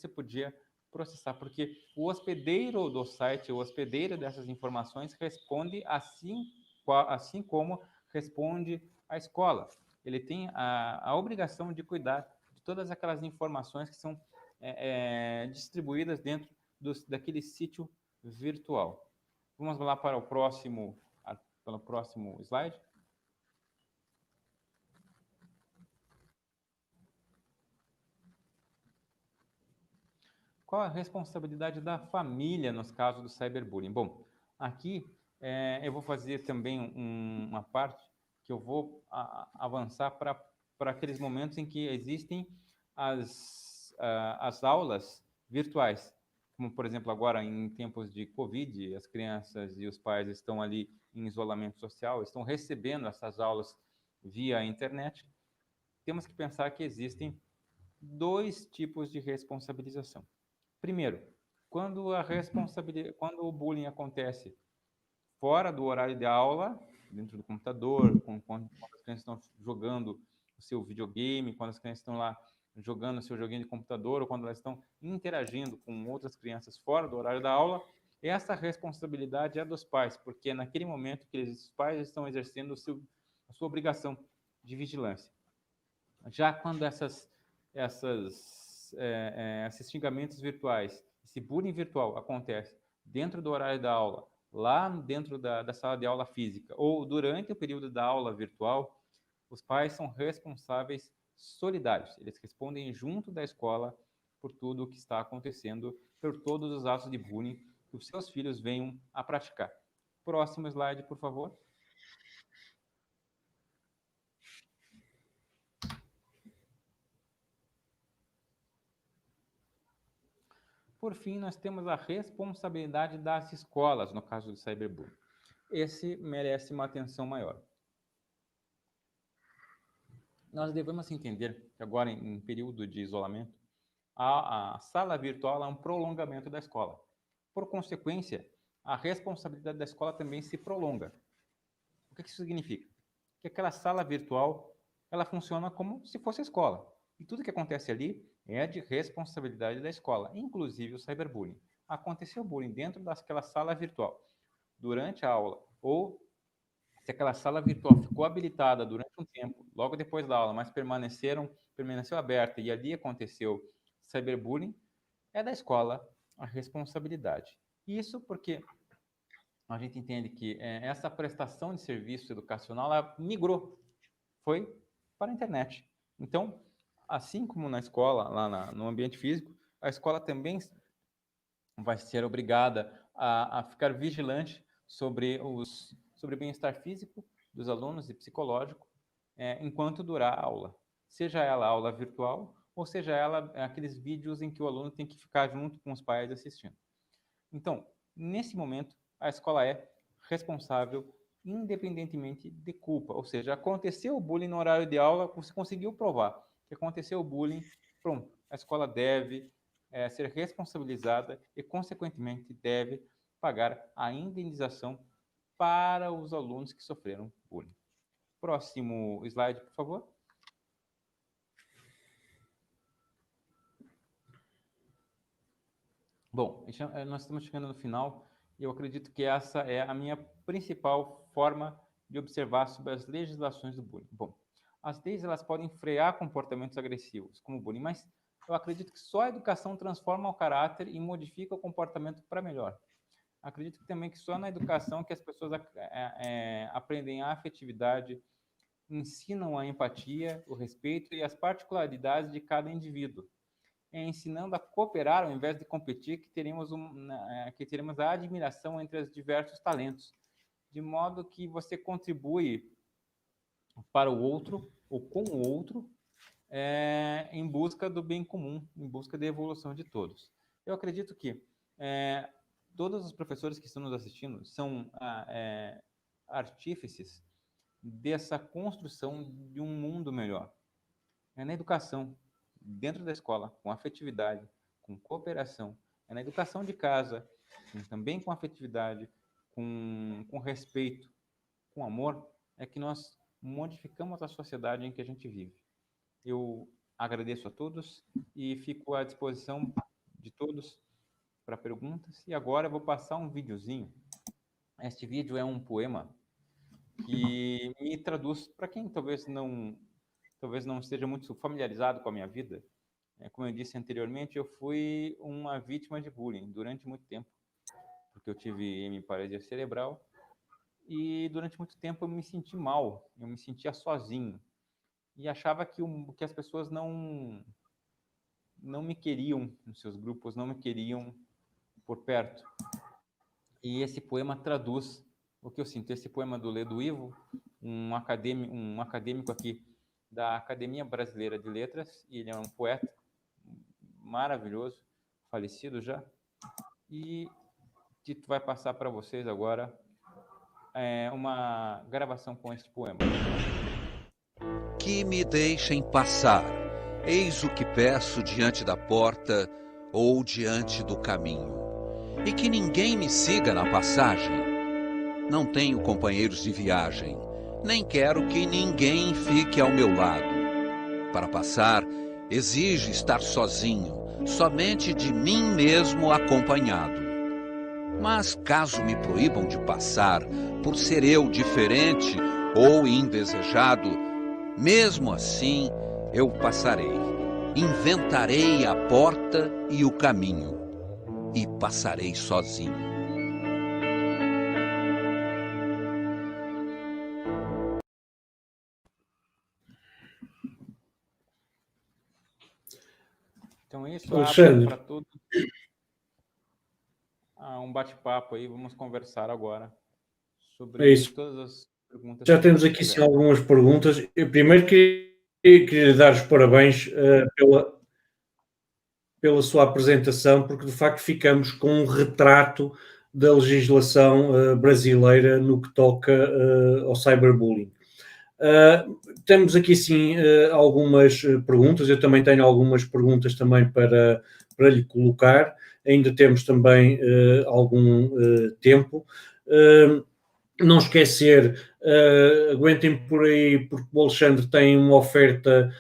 podia processar, porque o hospedeiro do site, o hospedeiro dessas informações responde assim como responde a escola. Ele tem a obrigação de cuidar de todas aquelas informações que são distribuídas dentro daquele sítio virtual. Vamos lá para o próximo slide. Qual a responsabilidade da família nos casos do cyberbullying? Bom, aqui eu vou fazer também uma parte que eu vou avançar para aqueles momentos em que existem as aulas virtuais, como, por exemplo, agora em tempos de Covid, as crianças e os pais estão ali em isolamento social, estão recebendo essas aulas via internet. Temos que pensar que existem dois tipos de responsabilização. Primeiro, quando o bullying acontece fora do horário de aula, dentro do computador, quando as crianças estão jogando o seu videogame, quando as crianças estão lá jogando o seu joguinho de computador, ou quando elas estão interagindo com outras crianças fora do horário da aula, essa responsabilidade é dos pais, porque é naquele momento que os pais estão exercendo a sua obrigação de vigilância. Já quando esses xingamentos virtuais, esse bullying virtual acontece dentro do horário da aula, lá dentro da sala de aula física, ou durante o período da aula virtual, os pais são responsáveis solidários. Eles respondem junto da escola por tudo o que está acontecendo, por todos os atos de bullying que os seus filhos venham a praticar. Próximo slide, por favor. Por fim, nós temos a responsabilidade das escolas, no caso do cyberbullying. Esse merece uma atenção maior. Nós devemos entender que agora, em período de isolamento, a sala virtual é um prolongamento da escola. Por consequência, a responsabilidade da escola também se prolonga. O que isso significa? Que aquela sala virtual, ela funciona como se fosse a escola. E tudo que acontece ali é de responsabilidade da escola, inclusive o cyberbullying. Aconteceu bullying dentro daquela sala virtual, durante a aula, ou se aquela sala virtual ficou habilitada durante um tempo, logo depois da aula, mas permaneceu aberta e ali aconteceu cyberbullying, é da escola a responsabilidade. Isso porque a gente entende que essa prestação de serviço educacional ela migrou, foi para a internet. Então, assim como na escola, lá no ambiente físico, a escola também vai ser obrigada a ficar vigilante sobre o bem-estar físico dos alunos e psicológico enquanto durar a aula. Seja ela aula virtual ou seja ela aqueles vídeos em que o aluno tem que ficar junto com os pais assistindo. Então, nesse momento, a escola é responsável independentemente de culpa. Ou seja, aconteceu o bullying no horário de aula, você conseguiu provar que aconteceu o bullying, pronto, a escola deve ser responsabilizada e, consequentemente, deve pagar a indenização para os alunos que sofreram bullying. Próximo slide, por favor. Bom, nós estamos chegando no final e eu acredito que essa é a minha principal forma de observar sobre as legislações do bullying. Bom, as leis elas podem frear comportamentos agressivos, como o bullying, mas eu acredito que só a educação transforma o caráter e modifica o comportamento para melhor. Acredito também que só na educação que as pessoas aprendem a afetividade, ensinam a empatia, o respeito e as particularidades de cada indivíduo. Ensinando a cooperar ao invés de competir, que teremos a admiração entre os diversos talentos, de modo que você contribui para o outro ou com o outro em busca do bem comum, em busca da evolução de todos. Eu acredito que todos os professores que estão nos assistindo são artífices dessa construção de um mundo melhor. É na educação, dentro da escola, com afetividade, com cooperação, é na educação de casa, também com afetividade, com respeito, com amor, é que nós modificamos a sociedade em que a gente vive. Eu agradeço a todos e fico à disposição de todos para perguntas. E agora eu vou passar um videozinho. Este vídeo é um poema que me traduz, para quem talvez não esteja muito familiarizado com a minha vida. Como eu disse anteriormente, eu fui uma vítima de bullying durante muito tempo, porque eu tive hemiparesia cerebral e durante muito tempo eu me senti mal, eu me sentia sozinho e achava que as pessoas não me queriam nos seus grupos, não me queriam por perto. E esse poema traduz o que eu sinto. Esse poema do Ledo Ivo, um acadêmico aqui da Academia Brasileira de Letras, e ele é um poeta maravilhoso, falecido já. E Tito vai passar para vocês agora uma gravação com este poema. Que me deixem passar, eis o que peço diante da porta ou diante do caminho, e que ninguém me siga na passagem. Não tenho companheiros de viagem, nem quero que ninguém fique ao meu lado. Para passar, exige estar sozinho, somente de mim mesmo acompanhado. Mas caso me proíbam de passar, por ser eu diferente ou indesejado, mesmo assim eu passarei, inventarei a porta e o caminho, e passarei sozinho. Então isso Alexandre, abre para todos um bate-papo aí, vamos conversar agora sobre todas as perguntas já que temos vocês aqui sim tiverem. algumas perguntas. Eu primeiro queria dar os parabéns pela sua apresentação, porque de facto ficamos com um retrato da legislação brasileira no que toca ao cyberbullying. Temos aqui sim algumas perguntas, eu também tenho algumas perguntas também para lhe colocar, ainda temos também algum tempo. Não esquecer, aguentem por aí, porque o Alexandre tem uma oferta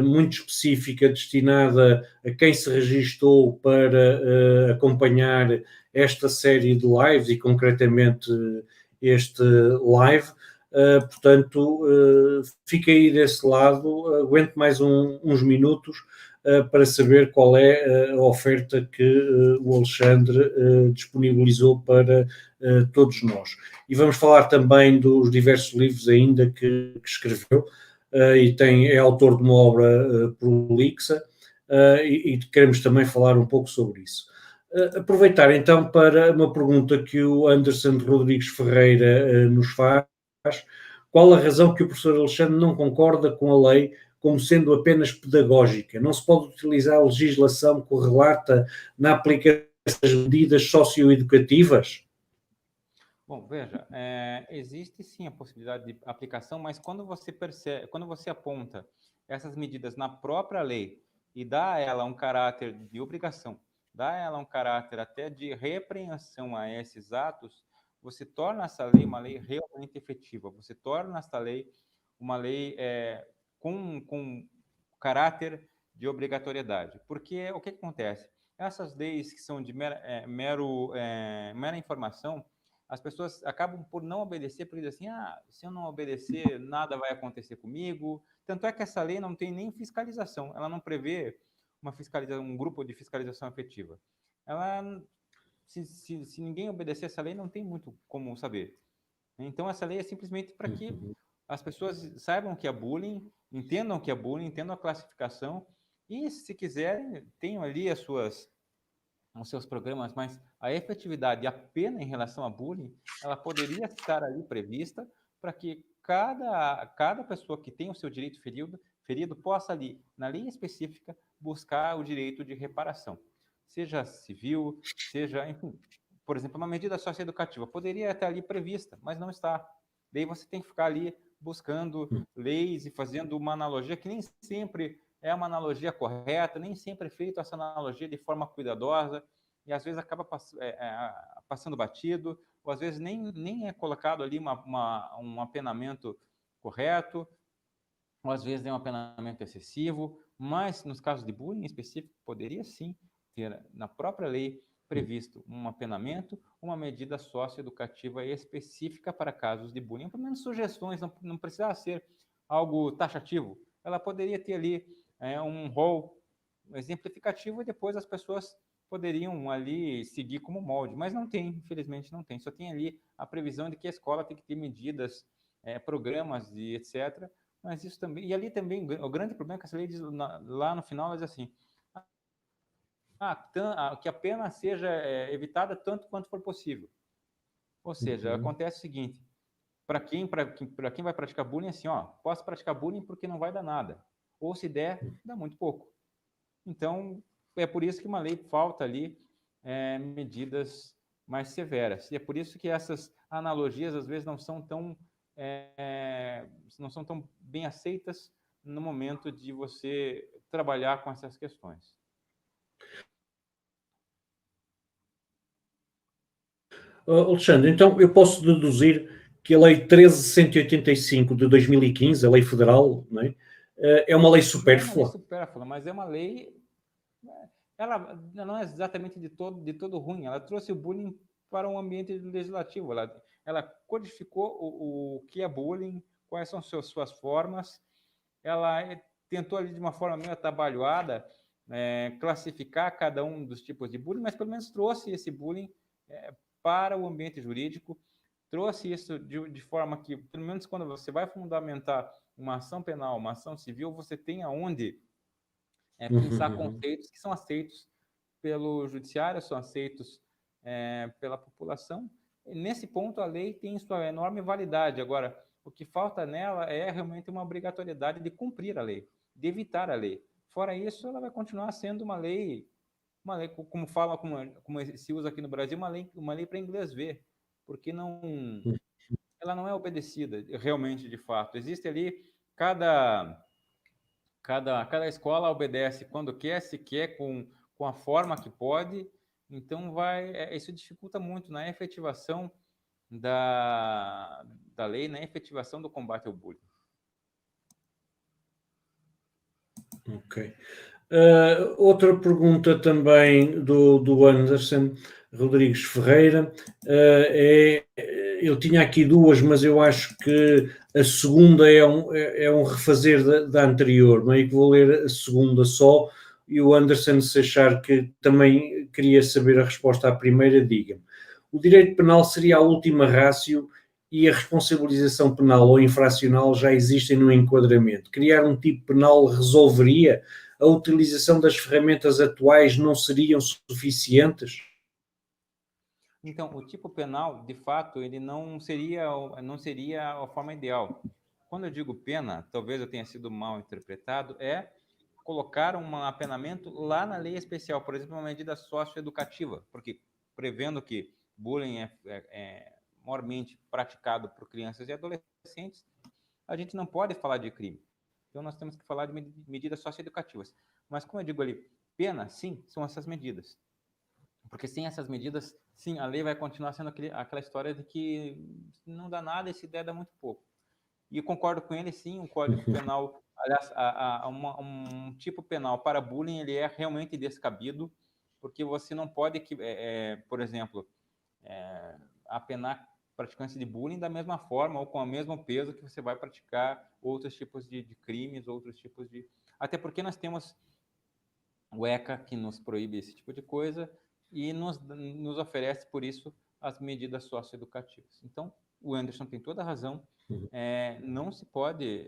muito específica destinada a quem se registou para acompanhar esta série de lives e concretamente este live. Portanto, fica aí desse lado, aguente mais uns minutos para saber qual é a oferta que o Alexandre disponibilizou para todos nós. E vamos falar também dos diversos livros ainda que escreveu, e é autor de uma obra prolixa, e queremos também falar um pouco sobre isso. Aproveitar então para uma pergunta que o Anderson Rodrigues Ferreira nos faz. Qual a razão que o professor Alexandre não concorda com a lei como sendo apenas pedagógica? Não se pode utilizar a legislação correlata na aplicação das medidas socioeducativas? Bom, veja, existe sim a possibilidade de aplicação, mas quando você aponta essas medidas na própria lei e dá a ela um caráter de obrigação, dá a ela um caráter até de repreensão a esses atos, você torna essa lei uma lei realmente efetiva, você torna essa lei uma lei com caráter de obrigatoriedade. Porque o que acontece? Essas leis que são de mera informação, as pessoas acabam por não obedecer, porque dizem assim, se eu não obedecer, nada vai acontecer comigo. Tanto é que essa lei não tem nem fiscalização, ela não prevê um grupo de fiscalização efetiva. Se ninguém obedecer essa lei, não tem muito como saber. Então, essa lei é simplesmente para que as pessoas saibam que é bullying, entendam que é bullying, entendam a classificação e, se quiserem, tenham ali os seus programas, mas a efetividade e a pena em relação a bullying, ela poderia estar ali prevista para que cada pessoa que tem o seu direito ferido possa ali, na lei específica, buscar o direito de reparação. Seja civil, seja, enfim, por exemplo, uma medida socioeducativa poderia estar ali prevista, mas não está. Daí você tem que ficar ali buscando leis e fazendo uma analogia que nem sempre é uma analogia correta, nem sempre é feita essa analogia de forma cuidadosa, e às vezes acaba passando batido, ou às vezes nem é colocado ali um apenamento correto, ou às vezes é um apenamento excessivo, mas nos casos de bullying em específico, poderia sim ter na própria lei previsto um apenamento, uma medida socioeducativa específica para casos de bullying, pelo menos sugestões, não precisava ser algo taxativo. Ela poderia ter ali um rol exemplificativo e depois as pessoas poderiam ali seguir como molde, mas não tem, infelizmente não tem. Só tem ali a previsão de que a escola tem que ter medidas, programas e etc. Mas isso também, e ali também, o grande problema é que essa lei diz, lá no final, ela diz assim, que a pena seja evitada tanto quanto for possível. Ou seja, acontece o seguinte, para quem vai praticar bullying, assim, posso praticar bullying porque não vai dar nada. Ou se der, dá muito pouco. Então, é por isso que uma lei falta ali medidas mais severas. E é por isso que essas analogias, às vezes, não são tão bem aceitas no momento de você trabalhar com essas questões. Alexandre, então eu posso deduzir que a Lei 13.185 de 2015, a Lei Federal, não é uma lei supérflua. Não é uma lei supérflua, mas é uma lei... Ela não é exatamente de todo ruim. Ela trouxe o bullying para um ambiente legislativo. Ela codificou o que é bullying, quais são suas formas. Ela tentou ali de uma forma meio atabalhoada classificar cada um dos tipos de bullying, mas pelo menos trouxe esse bullying para o ambiente jurídico, trouxe isso de forma que, pelo menos quando você vai fundamentar uma ação penal, uma ação civil, você tem aonde pensar conceitos que são aceitos pelo judiciário, são aceitos pela população. E nesse ponto, a lei tem sua enorme validade. Agora, o que falta nela é realmente uma obrigatoriedade de cumprir a lei, de evitar a lei. Fora isso, ela vai continuar sendo uma lei como se usa aqui no Brasil, uma lei para inglês ver, porque ela não é obedecida realmente, de fato. Existe ali, cada escola obedece quando quer, se quer, com a forma que pode, então isso dificulta muito na efetivação da lei, na efetivação do combate ao bullying. Ok. Outra pergunta também do Anderson Rodrigues Ferreira eu tinha aqui duas, mas eu acho que a segunda é um refazer da anterior, não é? Que vou ler a segunda só, e o Anderson, se achar que também queria saber a resposta à primeira, diga-me. O direito penal seria a última ratio e a responsabilização penal ou infracional já existem no enquadramento. Criar um tipo penal resolveria? A utilização das ferramentas atuais não seriam suficientes? Então, o tipo penal, de fato, ele não seria a forma ideal. Quando eu digo pena, talvez eu tenha sido mal interpretado, colocar um apenamento lá na lei especial, por exemplo, uma medida socioeducativa, porque prevendo que bullying é maiormente praticado por crianças e adolescentes, a gente não pode falar de crime. Então, nós temos que falar de medidas socioeducativas. Mas, como eu digo ali, pena, sim, são essas medidas. Porque sem essas medidas, sim, a lei vai continuar sendo aquela história de que não dá nada e se der, dá muito pouco. E eu concordo com ele, sim, o Código Penal, aliás, um tipo penal para bullying, ele é realmente descabido, porque você não pode, por exemplo, apenar praticantes de bullying da mesma forma ou com o mesmo peso que você vai praticar outros tipos de crimes, outros tipos de... Até porque nós temos o ECA, que nos proíbe esse tipo de coisa, e nos oferece, por isso, as medidas socioeducativas. Então, o Anderson tem toda a razão. Não se pode...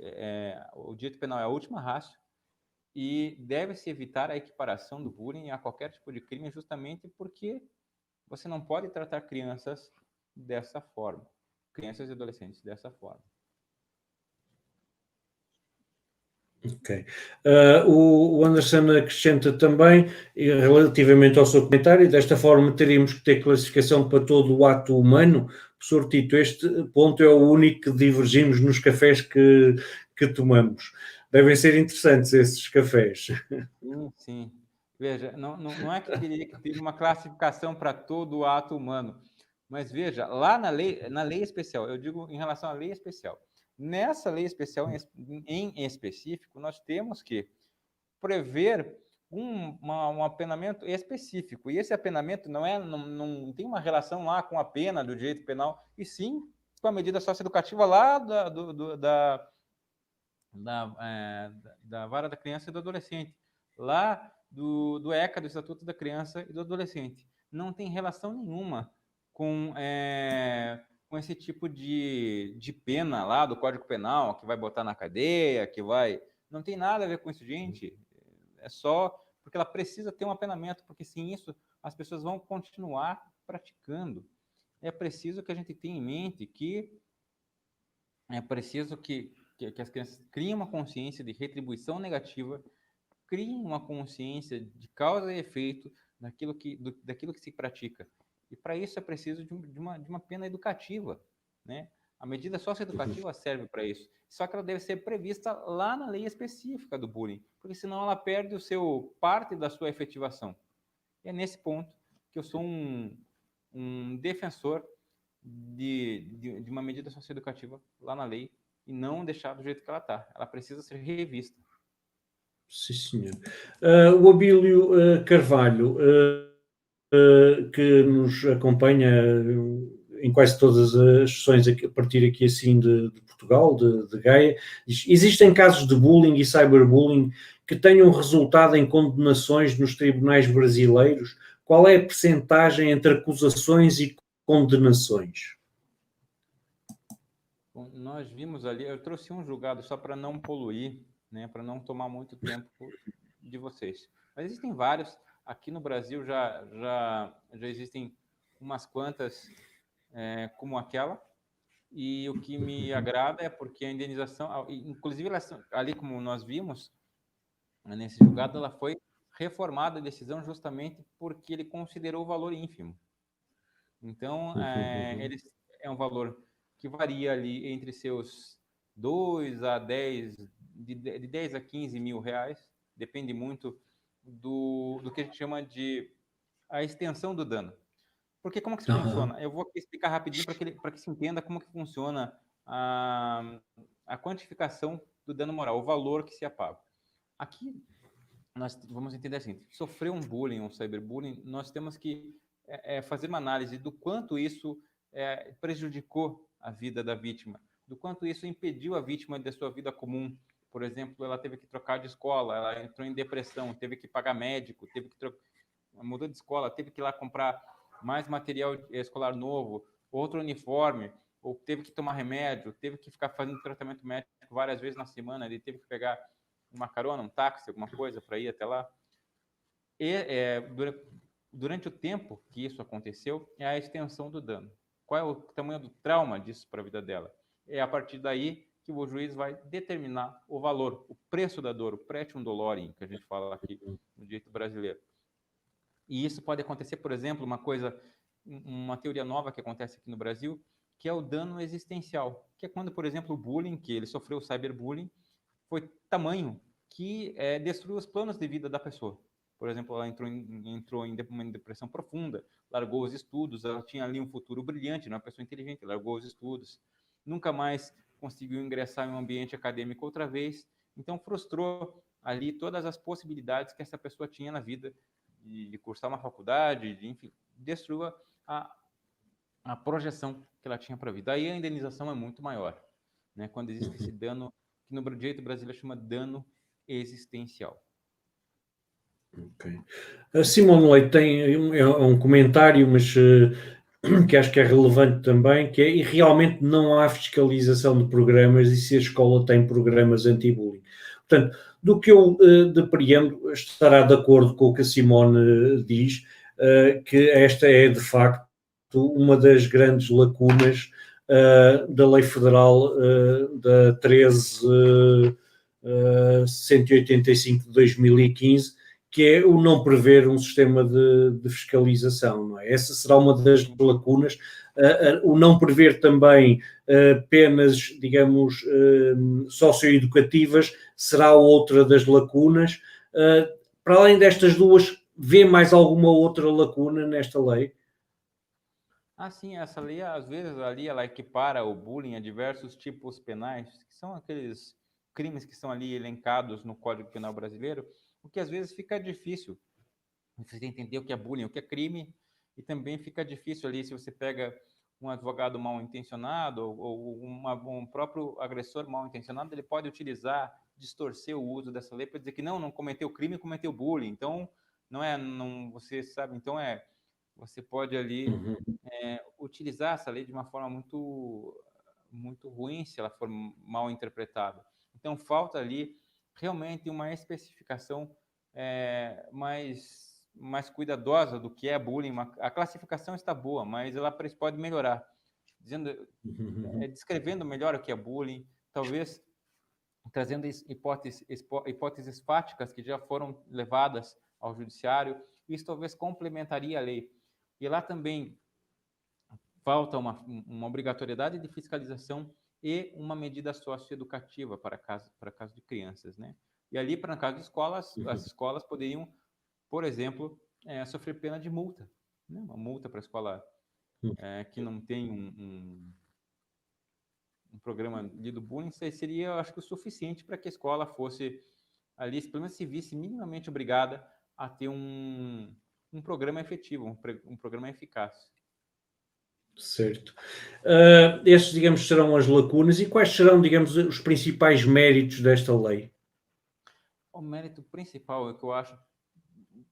o direito penal é a última ratio e deve-se evitar a equiparação do bullying a qualquer tipo de crime, justamente porque você não pode tratar crianças dessa forma, crianças e adolescentes dessa forma. Ok. O Anderson acrescenta também, relativamente ao seu comentário, desta forma teríamos que ter classificação para todo o ato humano. Professor Tito, este ponto é o único que divergimos nos cafés que tomamos. Devem ser interessantes esses cafés. Sim. Veja, não é que teria que ter uma classificação para todo o ato humano, mas veja, lá na lei especial, eu digo em relação à lei especial, nessa lei especial em específico, nós temos que prever um apenamento específico. E esse apenamento não tem uma relação lá com a pena do direito penal, e sim com a medida socioeducativa lá da Vara da Criança e do Adolescente, lá do ECA, do Estatuto da Criança e do Adolescente. Não tem relação nenhuma com esse tipo de pena lá do Código Penal, que vai botar na cadeia, que vai... Não tem nada a ver com isso, gente. É só porque ela precisa ter um apenamento, porque sem isso as pessoas vão continuar praticando. É preciso que a gente tenha em mente que é preciso que as crianças criem uma consciência de retribuição negativa, criem uma consciência de causa e efeito daquilo que se pratica. E para isso é preciso de uma pena educativa, né? A medida socioeducativa serve para isso. Só que ela deve ser prevista lá na lei específica do bullying, porque senão ela perde parte da sua efetivação. E é nesse ponto que eu sou um defensor de uma medida socioeducativa lá na lei e não deixar do jeito que ela está. Ela precisa ser revista. Sim, senhor. O Abílio Carvalho, que nos acompanha em quase todas as sessões a partir aqui assim de Portugal, de Gaia, diz: existem casos de bullying e cyberbullying que tenham resultado em condenações nos tribunais brasileiros? Qual é a percentagem entre acusações e condenações? Bom, nós vimos ali, eu trouxe um julgado só para não poluir, né, para não tomar muito tempo de vocês. Mas existem vários. Aqui no Brasil já existem umas quantas como aquela. E o que me agrada é porque a indenização, inclusive ali como nós vimos, nesse julgado, ela foi reformada a decisão justamente porque ele considerou o valor ínfimo. Então, é um valor que varia ali entre seus 2 a 10, de 10 a 15 mil reais, depende muito do que a gente chama de a extensão do dano. Porque como que isso funciona? Eu vou aqui explicar rapidinho para que se entenda como que funciona a quantificação do dano moral, o valor que se apaga. Aqui, nós vamos entender assim, sofreu um bullying, um cyberbullying, nós temos que fazer uma análise do quanto isso prejudicou a vida da vítima, do quanto isso impediu a vítima da sua vida comum. Por exemplo, ela teve que trocar de escola, ela entrou em depressão, teve que pagar médico, mudou de escola, teve que ir lá comprar mais material escolar novo, outro uniforme, ou teve que tomar remédio, teve que ficar fazendo tratamento médico várias vezes na semana, ele teve que pegar uma carona, um táxi, alguma coisa para ir até lá. E durante o tempo que isso aconteceu, é a extensão do dano. Qual é o tamanho do trauma disso para a vida dela? É a partir daí que o juiz vai determinar o valor, o preço da dor, o pretium dolorem, que a gente fala aqui no direito brasileiro. E isso pode acontecer, por exemplo, uma teoria nova que acontece aqui no Brasil, que é o dano existencial, que é quando, por exemplo, o bullying, que ele sofreu o cyberbullying, foi tamanho que destruiu os planos de vida da pessoa. Por exemplo, ela entrou em uma depressão profunda, largou os estudos, ela tinha ali um futuro brilhante, uma pessoa inteligente, largou os estudos, nunca mais conseguiu ingressar em um ambiente acadêmico outra vez, então frustrou ali todas as possibilidades que essa pessoa tinha na vida, de cursar uma faculdade, enfim, destruiu a projeção que ela tinha para a vida. Aí a indenização é muito maior, né? Quando existe esse dano, que no direito brasileiro chama dano existencial. Okay. A Simone Leite tem um comentário, mas que acho que é relevante também, que é: e realmente não há fiscalização de programas e se a escola tem programas anti-bullying. Portanto, do que eu depreendo, estará de acordo com o que a Simone diz, que esta é de facto uma das grandes lacunas da Lei Federal da 13.185 de 2015, que é o não prever um sistema de fiscalização, não é? Essa será uma das lacunas. O não prever também penas, digamos, socioeducativas será outra das lacunas. Para além destas duas, vê mais alguma outra lacuna nesta lei? Sim, essa lei, às vezes, ali ela equipara o bullying a diversos tipos penais, que são aqueles crimes que são ali elencados no Código Penal brasileiro, o que às vezes fica difícil você entender o que é bullying, o que é crime, e também fica difícil ali se você pega um advogado mal intencionado ou um próprio agressor mal intencionado, ele pode utilizar, distorcer o uso dessa lei para dizer que não cometeu crime, cometeu bullying. Então, você sabe, então você pode ali utilizar essa lei de uma forma muito ruim se ela for mal interpretada. Então, falta ali realmente uma especificação mais cuidadosa do que é bullying. A classificação está boa, mas ela pode melhorar, descrevendo melhor o que é bullying, talvez trazendo hipóteses fáticas que já foram levadas ao judiciário. Isso talvez complementaria a lei. E lá também falta uma obrigatoriedade de fiscalização e uma medida socioeducativa para caso de crianças, né? E ali, para caso de escolas, as escolas poderiam, por exemplo, sofrer pena de multa, né? Uma multa para a escola que não tem um programa do bullying seria, eu acho que, o suficiente para que a escola fosse ali, pelo menos se visse minimamente obrigada a ter um programa efetivo, um programa eficaz. Certo. Estes, digamos, serão as lacunas, e quais serão, digamos, os principais méritos desta lei? O mérito principal, que eu acho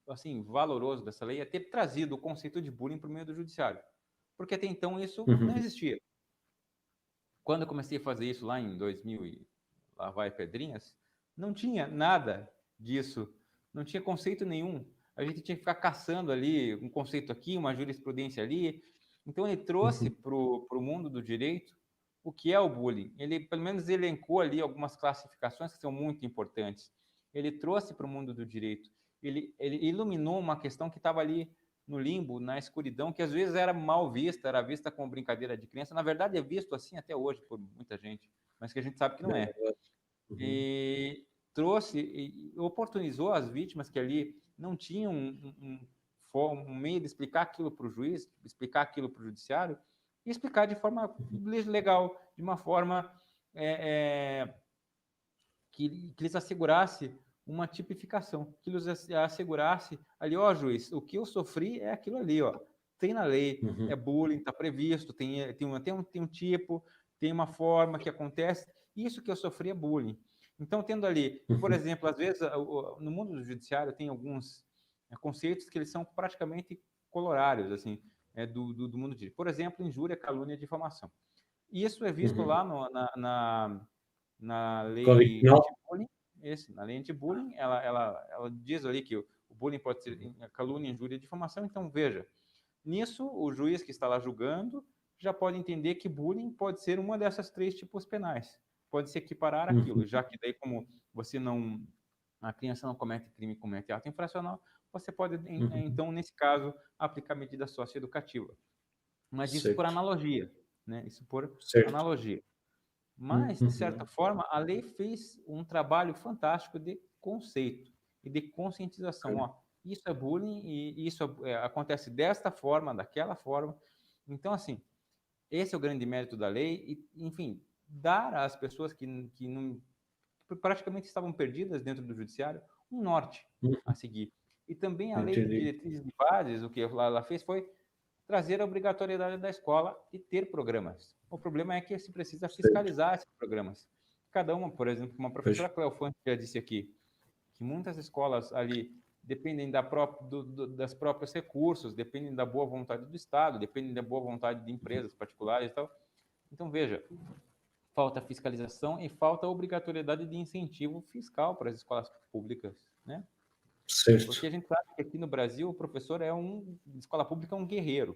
assim valoroso dessa lei, é ter trazido o conceito de bullying para o meio do judiciário, porque até então isso não existia. Quando eu comecei a fazer isso lá em 2000 e lá vai pedrinhas, não tinha nada disso, não tinha conceito nenhum. A gente tinha que ficar caçando ali um conceito aqui, uma jurisprudência ali. Então ele trouxe para o mundo do direito o que é o bullying. Ele pelo menos elencou ali algumas classificações que são muito importantes. Ele trouxe para o mundo do direito. Ele iluminou uma questão que estava ali no limbo, na escuridão, que às vezes era mal vista, era vista como brincadeira de criança. Na verdade, é visto assim até hoje por muita gente, mas que a gente sabe que não é. E trouxe e oportunizou as vítimas que ali não tinham um meio de explicar aquilo para o juiz, explicar aquilo para o judiciário, e explicar de forma legal, de uma forma que lhes assegurasse uma tipificação, que lhes assegurasse ali, juiz, o que eu sofri é aquilo ali, tem na lei, é bullying, está previsto, tem um tipo, tem uma forma que acontece, isso que eu sofri é bullying. Então, tendo ali, por exemplo, às vezes no mundo do judiciário tem alguns conceitos que eles são praticamente colorários, assim, do mundo do direito. Por exemplo, injúria, calúnia e difamação. Isso é visto lá na lei anti-bullying. Na lei anti-bullying, ela diz ali que o bullying pode ser calúnia, injúria e difamação. Então, veja, nisso, o juiz que está lá julgando já pode entender que bullying pode ser uma dessas 3 tipos penais. Pode se equiparar aquilo, já que daí, como a criança não comete crime, comete ato infracional, você pode, então, nesse caso, aplicar medida socioeducativa. Mas isso por analogia, né? Isso por analogia. Mas, de certa forma, a lei fez um trabalho fantástico de conceito e de conscientização. Isso é bullying e isso acontece desta forma, daquela forma. Então, assim, esse é o grande mérito da lei. E, enfim, dar às pessoas que não, praticamente estavam perdidas dentro do judiciário um norte a seguir. E também a lei de diretrizes de bases, o que ela fez foi trazer a obrigatoriedade da escola e ter programas. O problema é que se precisa fiscalizar esses programas. Cada uma, por exemplo, uma professora Cleofante já disse aqui, que muitas escolas ali dependem das próprios recursos, dependem da boa vontade do Estado, dependem da boa vontade de empresas particulares e tal. Então, veja, falta fiscalização e falta obrigatoriedade de incentivo fiscal para as escolas públicas, né? Certo. Porque a gente sabe que aqui no Brasil o professor escola pública é um guerreiro.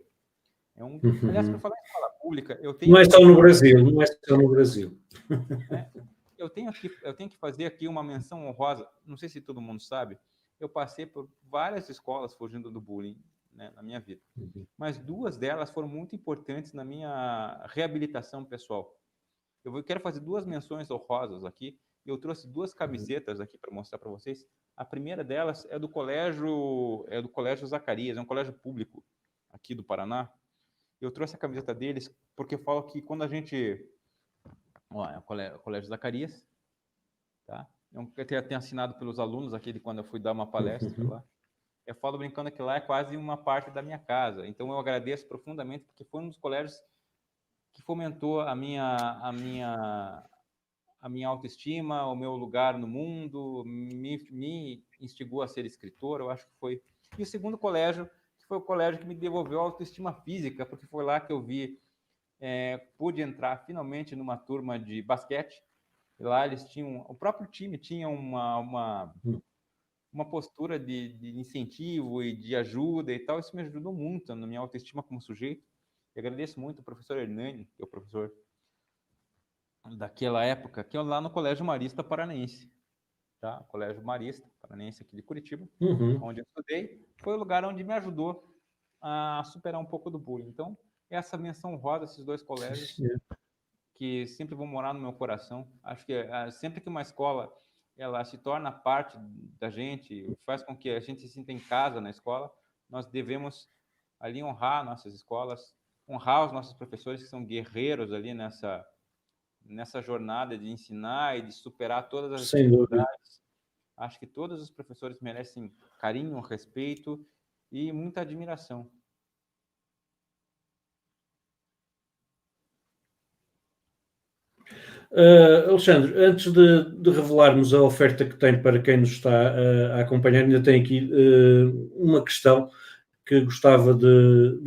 Aliás, para falar em escola pública, eu tenho... Não é só no Brasil, não é só no Brasil. Eu tenho que fazer aqui uma menção honrosa, não sei se todo mundo sabe, eu passei por várias escolas fugindo do bullying, né, na minha vida, mas 2 delas foram muito importantes na minha reabilitação pessoal. Eu quero fazer 2 menções honrosas aqui. Eu trouxe 2 camisetas aqui para mostrar para vocês. A primeira delas é do colégio Zacarias, é um colégio público aqui do Paraná. Eu trouxe a camiseta deles porque eu falo que quando a gente... é o colégio Zacarias, tá? eu tenho assinado pelos alunos aqui de quando eu fui dar uma palestra lá. Eu falo brincando que lá é quase uma parte da minha casa. Então, eu agradeço profundamente, porque foi um dos colégios que fomentou a minha autoestima, o meu lugar no mundo, me instigou a ser escritor, eu acho que foi. E o segundo colégio, que foi o colégio que me devolveu a autoestima física, porque foi lá que eu pude entrar finalmente numa turma de basquete. E lá eles tinham, o próprio time tinha uma postura de incentivo e de ajuda e tal. Isso me ajudou muito na minha autoestima como sujeito. Eu agradeço muito o professor Hernani, que é o professor daquela época, que é lá no Colégio Marista Paranaense, tá? Colégio Marista Paranaense aqui de Curitiba, onde eu estudei, foi o lugar onde me ajudou a superar um pouco do bullying. Então, essa menção rosa, esses dois colégios, que sempre vão morar no meu coração. Acho que sempre que uma escola ela se torna parte da gente, faz com que a gente se sinta em casa na escola, nós devemos ali honrar nossas escolas, honrar os nossos professores que são guerreiros ali nessa jornada de ensinar e de superar todas as dificuldades. Acho que todos os professores merecem carinho, respeito e muita admiração. Alexandre, antes de revelarmos a oferta que tem para quem nos está a acompanhar, ainda tem aqui uma questão que gostava de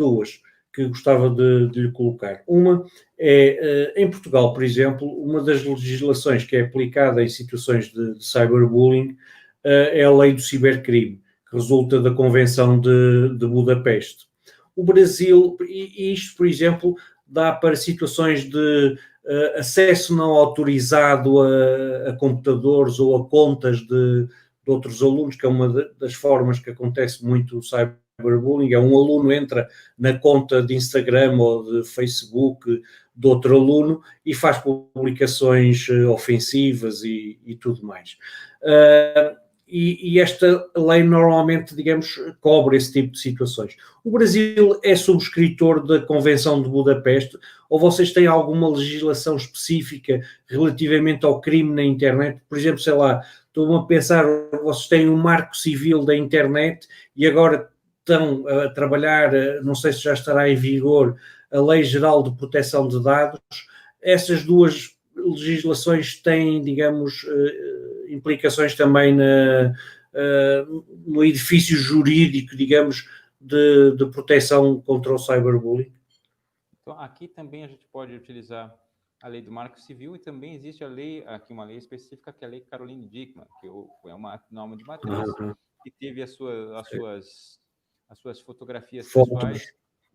lhe colocar. Uma é, em Portugal, por exemplo, uma das legislações que é aplicada em situações de cyberbullying é a lei do cibercrime, que resulta da Convenção de Budapeste. O Brasil, e isto, por exemplo, dá para situações de acesso não autorizado a computadores ou a contas de outros alunos, que é uma das formas que acontece muito o cyberbullying. É um aluno entra na conta de Instagram ou de Facebook de outro aluno e faz publicações ofensivas e tudo mais. E esta lei normalmente, digamos, cobre esse tipo de situações. O Brasil é subscritor da Convenção de Budapeste, ou vocês têm alguma legislação específica relativamente ao crime na internet? Por exemplo, sei lá, estou a pensar, vocês têm um marco civil da internet e agora estão a trabalhar, não sei se já estará em vigor, a Lei Geral de Proteção de Dados. Essas duas legislações têm, digamos, implicações também no edifício jurídico, digamos, de proteção contra o cyberbullying? Então, aqui também a gente pode utilizar a lei do Marco Civil e também existe uma lei específica, que é a lei Caroline Dickmann, que é uma norma de matriz, que teve as suas fotografias pessoais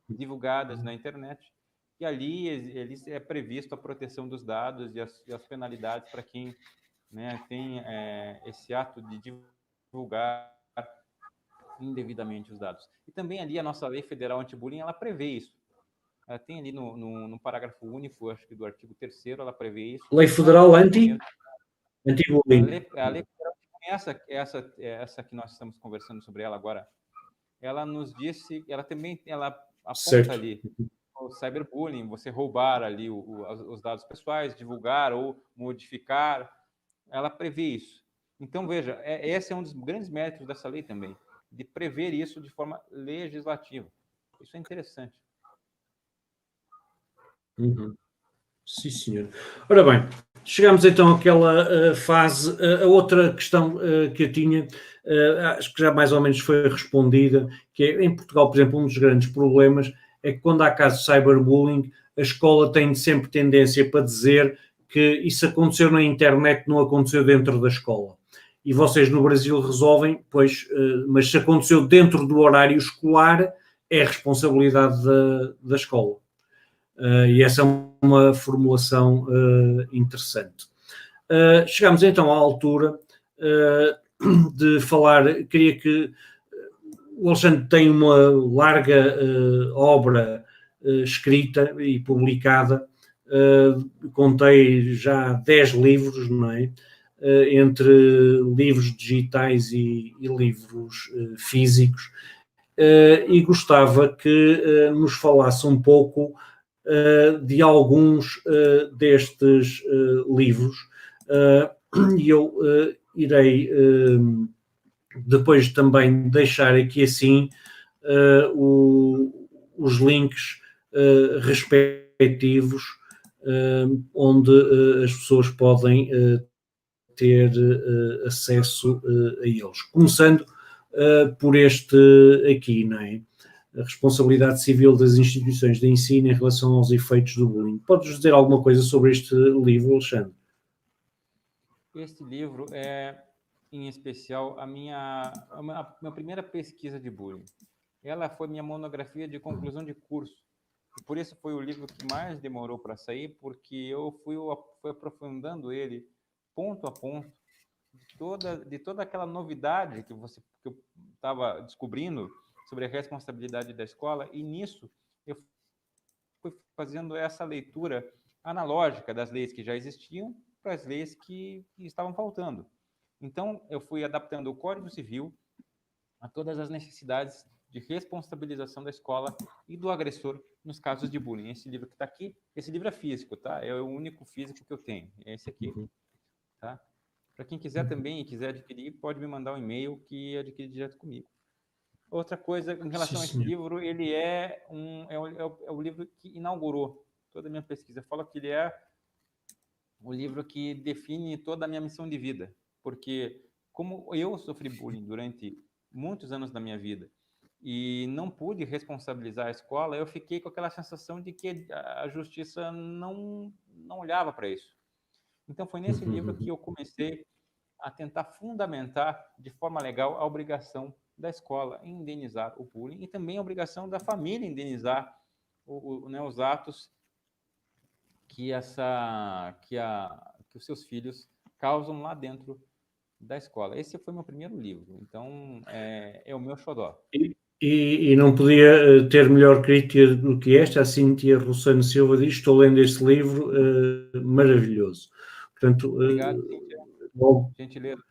divulgadas na internet. E ali é previsto a proteção dos dados e as penalidades para quem tem esse ato de divulgar indevidamente os dados. E também ali a nossa lei federal anti-bullying, ela prevê isso. Ela tem ali no parágrafo único, acho que do artigo 3º, ela prevê isso. Lei federal anti-bullying. A lei federal, essa que nós estamos conversando sobre ela agora, ela nos disse, ela aponta certo. ali o cyberbullying, você roubar ali os dados pessoais, divulgar ou modificar, ela prevê isso. Então, veja, esse é um dos grandes méritos dessa lei também, de prever isso de forma legislativa. Isso é interessante. Sim, senhor. Ora bem, chegamos então àquela fase. A outra questão que eu tinha, acho que já mais ou menos foi respondida, que é, em Portugal, por exemplo, um dos grandes problemas é que quando há casos de cyberbullying, a escola tem sempre tendência para dizer que isso aconteceu na internet, não aconteceu dentro da escola. E vocês no Brasil resolvem, mas se aconteceu dentro do horário escolar, é responsabilidade da escola. E essa é uma formulação interessante. Chegamos então à altura de falar, queria que o Alexandre tem uma larga obra escrita e publicada, contei já 10 livros, não é? Entre livros digitais e livros físicos, e gostava que nos falasse um pouco de alguns destes livros, e eu irei depois também deixar aqui assim os links respectivos onde as pessoas podem ter acesso a eles. Começando por este aqui, não é? A responsabilidade civil das instituições de ensino em relação aos efeitos do bullying. Podes dizer alguma coisa sobre este livro, Alexandre? Este livro é, em especial, a minha primeira pesquisa de bullying. Ela foi minha monografia de conclusão de curso. E por isso foi o livro que mais demorou para sair, porque eu fui aprofundando ele ponto a ponto de toda aquela novidade que eu estava descobrindo sobre a responsabilidade da escola, e nisso eu fui fazendo essa leitura analógica das leis que já existiam para as leis que estavam faltando. Então, eu fui adaptando o Código Civil a todas as necessidades de responsabilização da escola e do agressor nos casos de bullying. Esse livro que está aqui, esse livro é físico, tá? É o único físico que eu tenho, é esse aqui, tá? Para quem quiser também e quiser adquirir, pode me mandar um e-mail que adquire direto comigo. Outra coisa, em relação a esse livro, ele é o livro que inaugurou toda a minha pesquisa. Eu falo que ele é o livro que define toda a minha missão de vida, porque como eu sofri bullying durante muitos anos da minha vida e não pude responsabilizar a escola, eu fiquei com aquela sensação de que a justiça não olhava para isso. Então foi nesse livro que eu comecei a tentar fundamentar de forma legal a obrigação da escola em indenizar o bullying e também a obrigação da família em indenizar os atos que os seus filhos causam lá dentro da escola. Esse foi meu primeiro livro, então é o meu xodó. E não podia ter melhor crítica do que esta. A Cíntia Rossano Silva diz: estou lendo este livro, maravilhoso. Portanto, obrigado, Cíntia. Gentileza.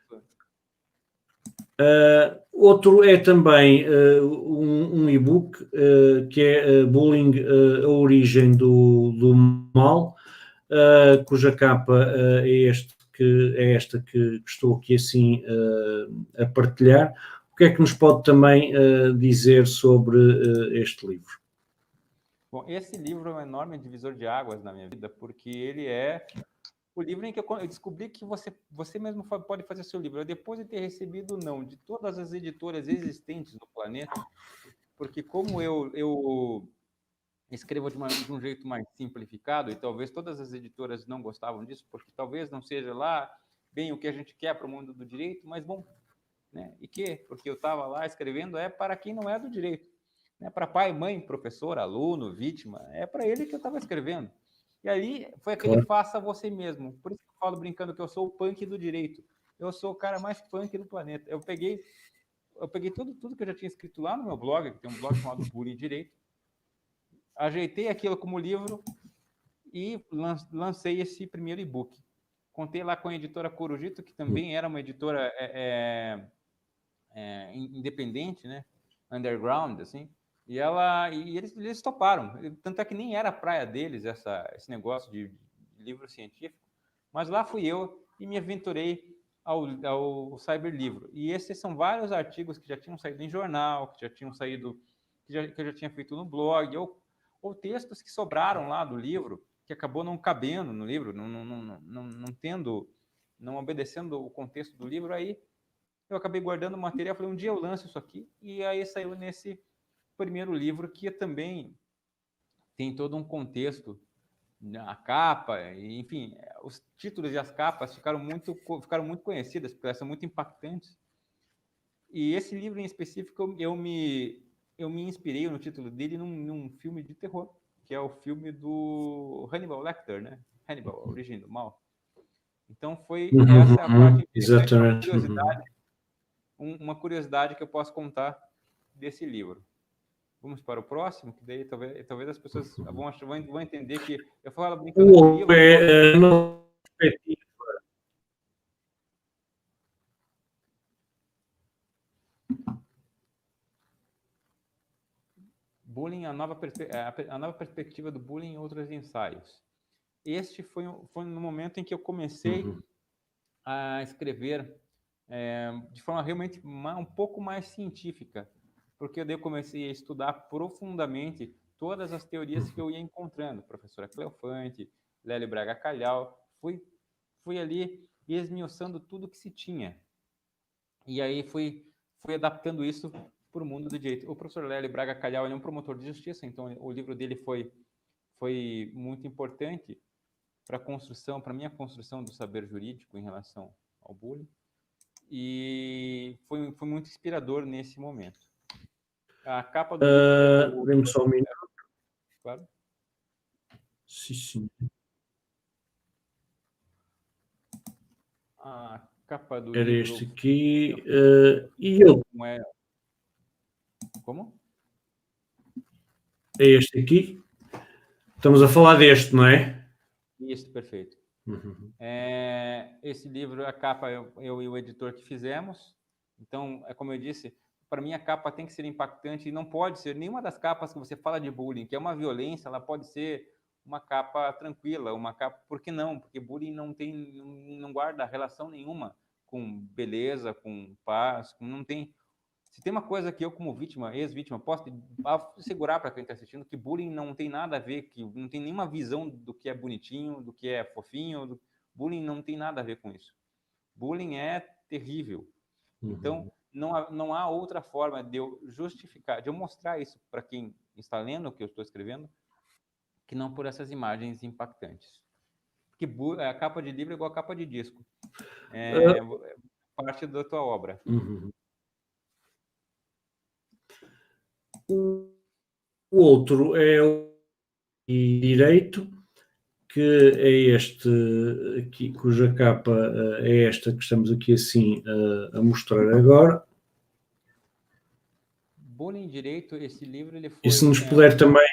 Outro é também um e-book que é Bullying, a origem do mal, cuja capa é esta que estou aqui assim a partilhar. O que é que nos pode também dizer sobre este livro? Bom, esse livro é um enorme divisor de águas na minha vida, porque ele é o livro em que eu descobri que você mesmo pode fazer seu livro. Depois de ter recebido não de todas as editoras existentes no planeta, porque como eu escrevo de um jeito mais simplificado, e talvez todas as editoras não gostavam disso, porque talvez não seja lá bem o que a gente quer para o mundo do direito, mas bom, né? E que? Porque eu estava lá escrevendo para quem não é do direito. Né? Para pai, mãe, professor, aluno, vítima, é para ele que eu estava escrevendo. E ali foi aquele faça você mesmo. Por isso que eu falo brincando que eu sou o punk do direito. Eu sou o cara mais punk do planeta. Eu peguei tudo que eu já tinha escrito lá no meu blog, que tem um blog chamado Bullying Direito, ajeitei aquilo como livro e lancei esse primeiro e-book. Contei lá com a editora Corujito, que também era uma editora independente, né? Underground, assim. E eles toparam. Tanto é que nem era a praia deles esse negócio de livro científico. Mas lá fui eu e me aventurei ao cyberlivro. E esses são vários artigos que já tinham saído em jornal, que já tinham saído, que eu já tinha feito no blog, ou textos que sobraram lá do livro, que acabou não cabendo no livro, não obedecendo o contexto do livro. Aí eu acabei guardando o material, falei, um dia eu lanço isso aqui, e aí saiu nesse primeiro livro, que também tem todo um contexto, a capa, enfim, os títulos e as capas ficaram muito conhecidas, porque elas são muito impactantes. E esse livro em específico, eu me inspirei no título dele num filme de terror, que é o filme do Hannibal Lecter, né? Hannibal, A Origem do Mal. Então foi essa a parte interessante, uma curiosidade que eu posso contar desse livro. Vamos para o próximo, que daí talvez as pessoas vão entender que eu falo brincando de livro. Bullying, a nova perspectiva do bullying e outros ensaios. Este foi no momento em que eu comecei a escrever de forma realmente um pouco mais científica, porque eu comecei a estudar profundamente todas as teorias que eu ia encontrando, professora Cleofante, Lélio Braga Calhau, fui ali esmiuçando tudo que se tinha. E aí fui adaptando isso para o mundo do direito. O professor Lélio Braga Calhau, ele é um promotor de justiça, então o livro dele foi muito importante para minha construção do saber jurídico em relação ao bullying, e foi muito inspirador nesse momento. A capa do livro... Dê-me só um minuto. Claro. Sim. A capa do Era livro... este aqui. E eu? Como? É este aqui? Estamos a falar deste, não é? Isso, perfeito. Uhum. Esse livro, a capa, eu e o editor que fizemos. Então, como eu disse, para mim a capa tem que ser impactante e não pode ser nenhuma das capas que você fala de bullying, que é uma violência, ela pode ser uma capa tranquila, uma capa... Por que não? Porque bullying não guarda relação nenhuma com beleza, com paz, não tem... Se tem uma coisa que eu, como vítima, ex-vítima, posso assegurar para quem está assistindo, que bullying não tem nada a ver, que não tem nenhuma visão do que é bonitinho, do que é fofinho. Bullying não tem nada a ver com isso. Bullying é terrível. Então, não há outra forma de eu justificar, de eu mostrar isso para quem está lendo o que eu estou escrevendo, que não por essas imagens impactantes. Porque a capa de livro é igual a capa de disco. É parte da tua obra. O outro é o direito, que é este aqui, cuja capa é esta que estamos aqui assim a mostrar agora. Bullying Direito, esse livro ele foi... E se nos puder também...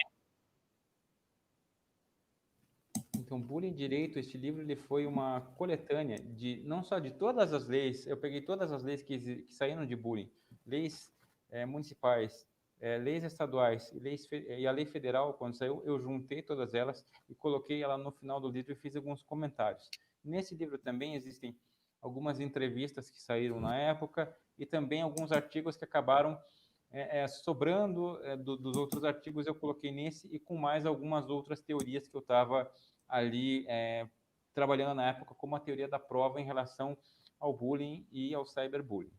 Então, Bullying Direito, este livro ele foi uma coletânea de não só de todas as leis, eu peguei todas as leis que saíram de bullying, leis municipais, leis estaduais e a lei federal, quando saiu, eu juntei todas elas e coloquei ela no final do livro e fiz alguns comentários. Nesse livro também existem algumas entrevistas que saíram na época e também alguns artigos que acabaram sobrando dos outros artigos, eu coloquei nesse e com mais algumas outras teorias que eu estava ali trabalhando na época, como a teoria da prova em relação ao bullying e ao cyberbullying.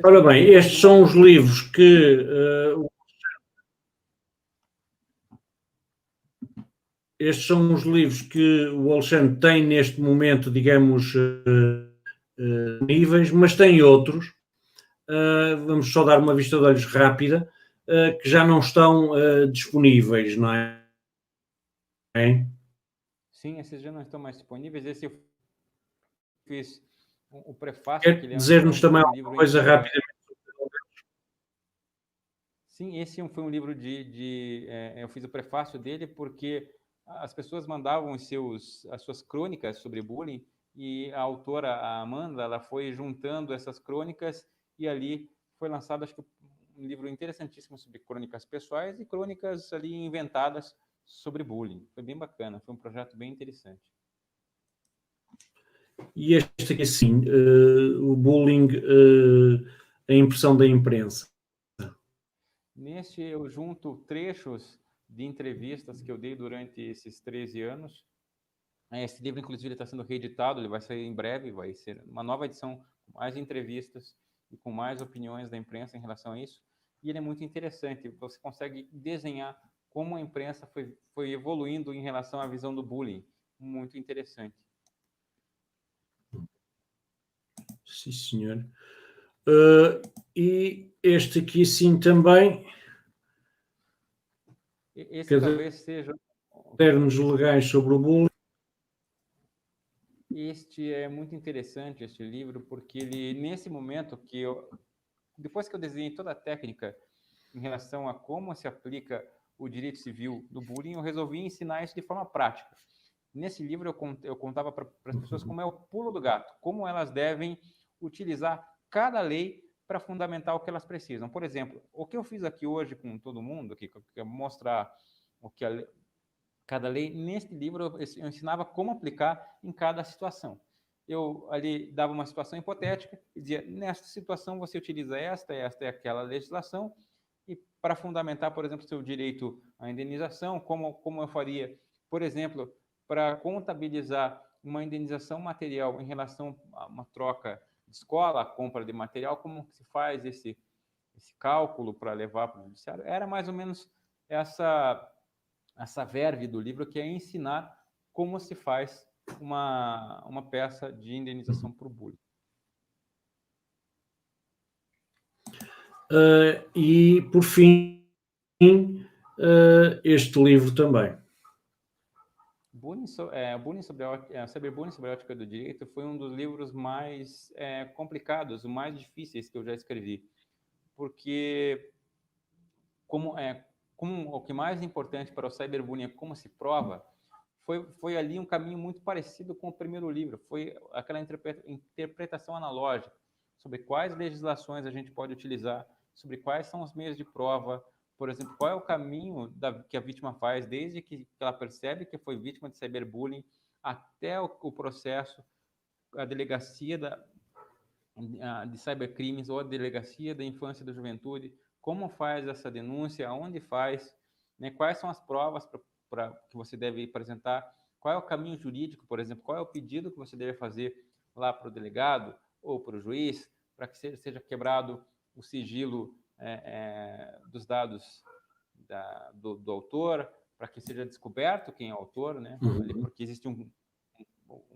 Ora bem, estes são os livros que estes são os livros que o Alexandre tem neste momento, digamos, níveis, mas tem outros. Vamos só dar uma vista de olhos rápida, que já não estão disponíveis, não é? Sim, esses já não estão mais disponíveis. Esse eu fiz o prefácio. Quer dizer-nos também alguma coisa rapidamente? Sim, esse foi um livro eu fiz o prefácio dele porque as pessoas mandavam as suas crônicas sobre bullying e a autora, a Amanda, ela foi juntando essas crônicas e ali foi lançado, acho que um livro interessantíssimo sobre crônicas pessoais e crônicas ali inventadas sobre bullying. Foi bem bacana, foi um projeto bem interessante. E este aqui, sim, o bullying, a impressão da imprensa. Neste eu junto trechos de entrevistas que eu dei durante esses 13 anos. Esse livro, inclusive, está sendo reeditado, ele vai sair em breve, vai ser uma nova edição com mais entrevistas e com mais opiniões da imprensa em relação a isso. E ele é muito interessante, você consegue desenhar como a imprensa foi evoluindo em relação à visão do bullying. Muito interessante. Sim, senhor. E este aqui, sim, também. Esse talvez seja... Termos legais sobre o bullying. Este é muito interessante, este livro, porque ele, nesse momento depois que eu desenhei toda a técnica em relação a como se aplica o direito civil do bullying, eu resolvi ensinar isso de forma prática. Nesse livro eu contava para as pessoas como é o pulo do gato, como elas devem utilizar cada lei para fundamentar o que elas precisam. Por exemplo, o que eu fiz aqui hoje com todo mundo, que é mostrar o que cada lei. Neste livro eu ensinava como aplicar em cada situação. Eu ali dava uma situação hipotética e dizia, nesta situação você utiliza esta e aquela legislação, e para fundamentar, por exemplo, seu direito à indenização, como eu faria, por exemplo, para contabilizar uma indenização material em relação a uma troca de escola, a compra de material, como se faz esse cálculo para levar para o judiciário. Era mais ou menos essa verve do livro, que é ensinar como se faz uma peça de indenização por bullying. E, por fim, este livro também. Cyberbullying sobre a ótica do direito foi um dos livros mais complicados, os mais difíceis que eu já escrevi, porque como o que mais importante para o cyberbullying é como se prova, foi ali um caminho muito parecido com o primeiro livro, foi aquela interpretação analógica sobre quais legislações a gente pode utilizar, sobre quais são os meios de prova, por exemplo, qual é o caminho que a vítima faz desde que ela percebe que foi vítima de cyberbullying até o processo, a delegacia de cybercrimes ou a delegacia da infância e da juventude, como faz essa denúncia, aonde faz, né, quais são as provas que você deve apresentar, qual é o caminho jurídico, por exemplo, qual é o pedido que você deve fazer lá para o delegado ou para o juiz, para que seja quebrado o sigilo dos dados do autor, para que seja descoberto quem é o autor, né? Porque existe um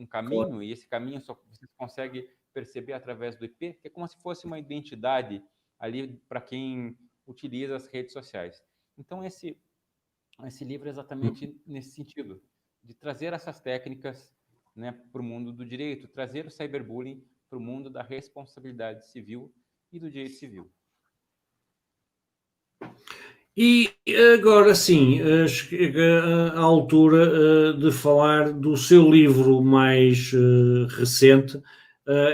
caminho, claro. E esse caminho só você consegue perceber através do IP, que é como se fosse uma identidade ali para quem utiliza as redes sociais. Então, esse livro é exatamente nesse sentido, de trazer essas técnicas, né, para o mundo do direito, trazer o cyberbullying para o mundo da responsabilidade civil e do direito civil. E agora sim, chega à altura de falar do seu livro mais recente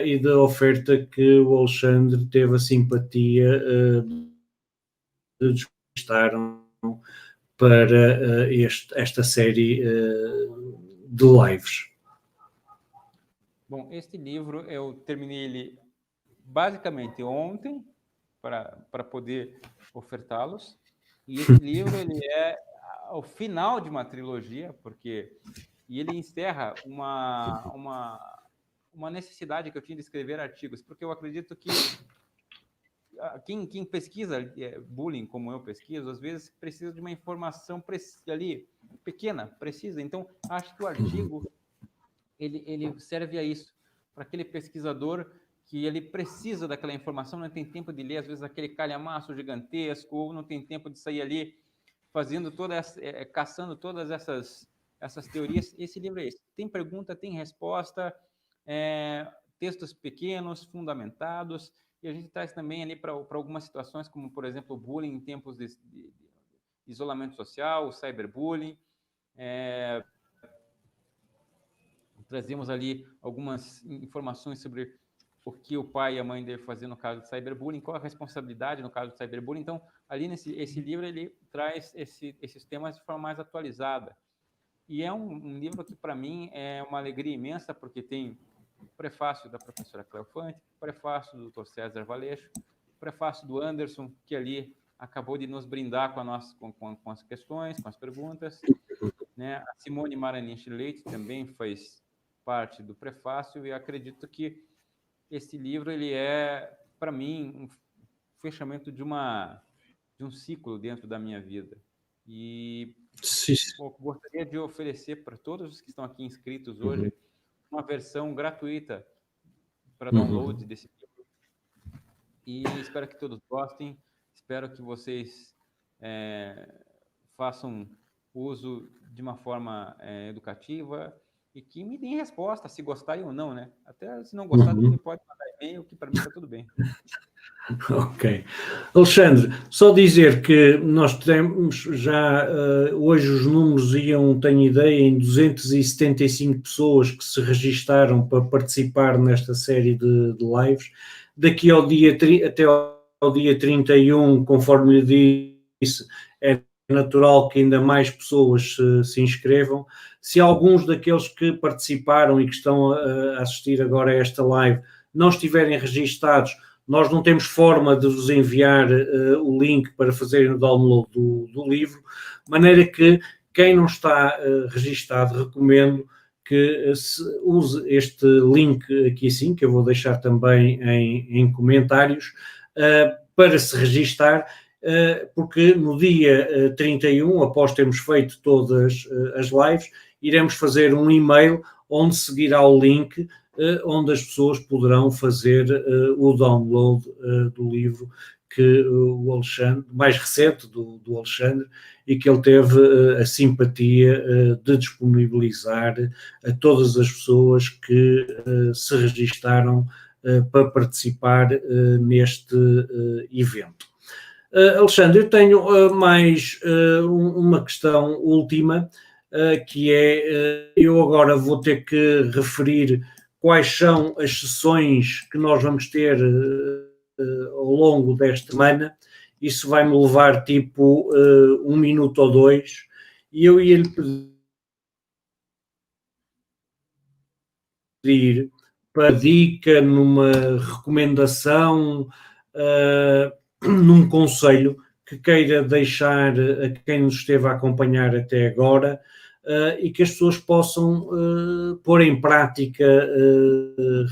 e da oferta que o Alexandre teve a simpatia de disponibilizar para esta série de lives. Bom, este livro eu terminei ele basicamente ontem para poder ofertá-los. E esse livro ele é o final de uma trilogia, e ele encerra uma necessidade que eu tinha de escrever artigos, porque eu acredito que quem pesquisa bullying, como eu pesquiso, às vezes precisa de uma informação ali pequena, precisa. Então, acho que o artigo ele serve a isso, para aquele pesquisador que ele precisa daquela informação, não tem tempo de ler, às vezes, aquele calhamaço gigantesco, ou não tem tempo de sair ali fazendo caçando todas essas teorias. Esse livro é esse. Tem pergunta, tem resposta, textos pequenos, fundamentados, e a gente traz também ali para algumas situações, como, por exemplo, o bullying em tempos de isolamento social, o cyberbullying. Trazemos ali algumas informações sobre o que o pai e a mãe devem fazer no caso de cyberbullying, qual a responsabilidade no caso de cyberbullying. Então, ali esse livro, ele traz esses temas de forma mais atualizada. E é um livro que, para mim, é uma alegria imensa, porque tem prefácio da professora Cleofante, prefácio do Dr. César Valeixo, prefácio do Anderson, que ali acabou de nos brindar com as questões, com as perguntas, né? A Simone Maranich Leite também faz parte do prefácio, e acredito que esse livro ele é, para mim, um fechamento de um ciclo dentro da minha vida. E gostaria de oferecer para todos os que estão aqui inscritos hoje uma versão gratuita para download desse livro. E espero que todos gostem, espero que vocês façam uso de uma forma educativa, e que me deem resposta, se gostarem ou não, né? Até se não gostar, também pode mandar e-mail, que para mim está tudo bem. Ok. Alexandre, só dizer que nós temos já, hoje os números tenho ideia, em 275 pessoas que se registaram para participar nesta série de lives. Daqui ao até ao dia 31, conforme lhe disse, natural que ainda mais pessoas se inscrevam. Se alguns daqueles que participaram e que estão a assistir agora a esta live não estiverem registados, nós não temos forma de vos enviar o link para fazerem o download do livro, de maneira que quem não está registado, recomendo que se use este link aqui assim, que eu vou deixar também em comentários, para se registar, porque no dia 31, após termos feito todas as lives, iremos fazer um e-mail onde seguirá o link, onde as pessoas poderão fazer o download do livro que o Alexandre, mais recente do Alexandre, e que ele teve a simpatia de disponibilizar a todas as pessoas que se registaram para participar neste evento. Alexandre, eu tenho mais uma questão última, que é, eu agora vou ter que referir quais são as sessões que nós vamos ter ao longo desta semana. Isso vai-me levar tipo 1 minuto ou 2, e eu ia-lhe pedir para dica, numa recomendação, num conselho que queira deixar a quem nos esteve a acompanhar até agora, e que as pessoas possam pôr em prática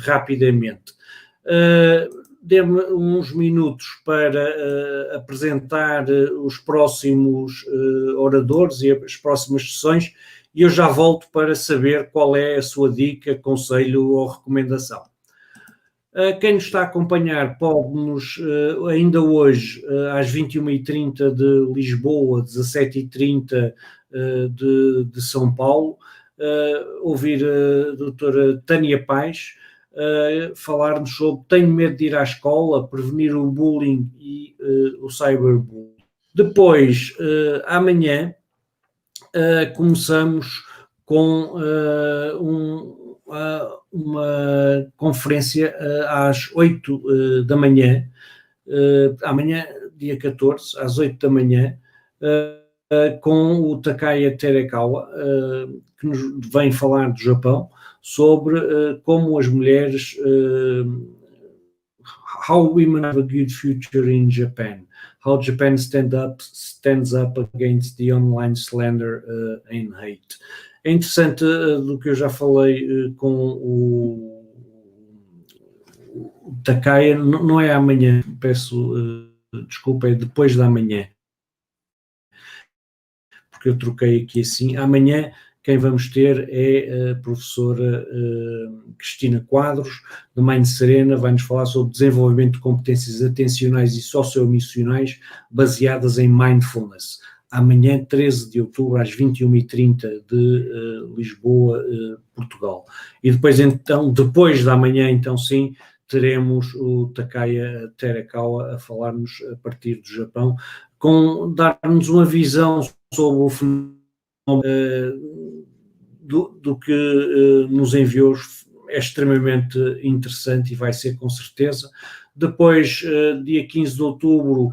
rapidamente. Dê-me uns minutos para apresentar os próximos oradores e as próximas sessões, e eu já volto para saber qual é a sua dica, conselho ou recomendação. Quem nos está a acompanhar pode-nos, ainda hoje, às 21h30 de Lisboa, 17h30 de São Paulo, ouvir a doutora Tânia Paz falar-nos sobre tenho medo de ir à escola, prevenir o bullying e o cyberbullying. Depois, amanhã, começamos com uma conferência às 8 da manhã, amanhã, dia 14, às 8 da manhã, com o Takaya Terekawa, que nos vem falar do Japão, sobre como as mulheres, how women have a good future in Japan, how Japan stands up against the online slander and hate. É interessante do que eu já falei com o Takaya, não é amanhã, peço desculpa, é depois da manhã, porque eu troquei aqui assim. Amanhã quem vamos ter é a professora Cristina Quadros, da Mind Serena, vai-nos falar sobre desenvolvimento de competências atencionais e socioemocionais baseadas em mindfulness. Amanhã, 13 de outubro, às 21h30 de Lisboa, Portugal. E depois, então, depois da manhã, então sim, teremos o Takaya Terekawa a falar-nos a partir do Japão, dar-nos uma visão sobre o fenómeno do que nos enviou. É extremamente interessante e vai ser com certeza. Depois, dia 15 de outubro,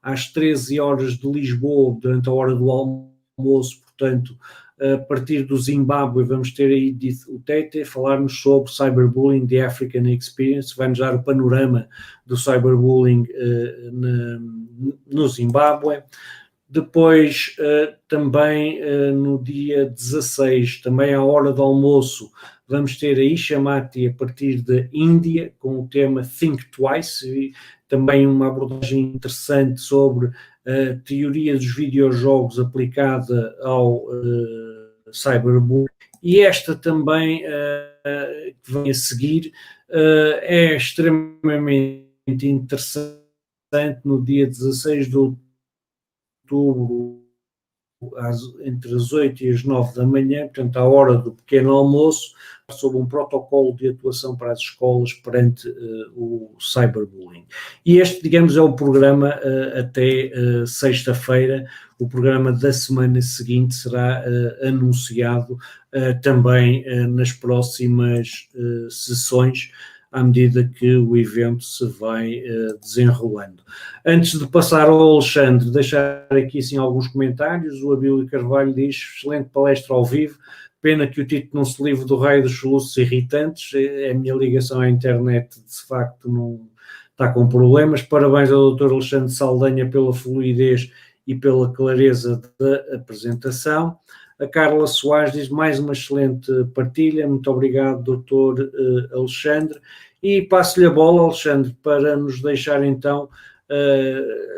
às 13 horas de Lisboa, durante a hora do almoço, portanto, a partir do Zimbábue, vamos ter a Edith Utete falar-nos sobre cyberbullying, the African Experience, vai-nos dar o panorama do cyberbullying no Zimbábue. Depois, também no dia 16, também à hora do almoço, vamos ter a Isha Mati a partir da Índia, com o tema Think Twice, e também uma abordagem interessante sobre a teoria dos videojogos aplicada ao cyberbullying. E esta também, que vem a seguir, é extremamente interessante, no dia 16 de outubro, entre as 8 e as 9 da manhã, portanto, à hora do pequeno almoço, sobre um protocolo de atuação para as escolas perante o cyberbullying. E este, digamos, é o programa até sexta-feira. O programa da semana seguinte será anunciado também nas próximas sessões. à medida que o evento se vai desenrolando. Antes de passar ao Alexandre, deixar aqui assim alguns comentários. O Abílio Carvalho diz: excelente palestra ao vivo, pena que o título não se livre do raio dos soluços irritantes. A minha ligação à internet, de facto, não está com problemas. Parabéns ao Dr. Alexandre Saldanha pela fluidez e pela clareza da apresentação. A Carla Soares diz: mais uma excelente partilha, muito obrigado, Dr. Alexandre. E passo-lhe a bola, Alexandre, para nos deixar então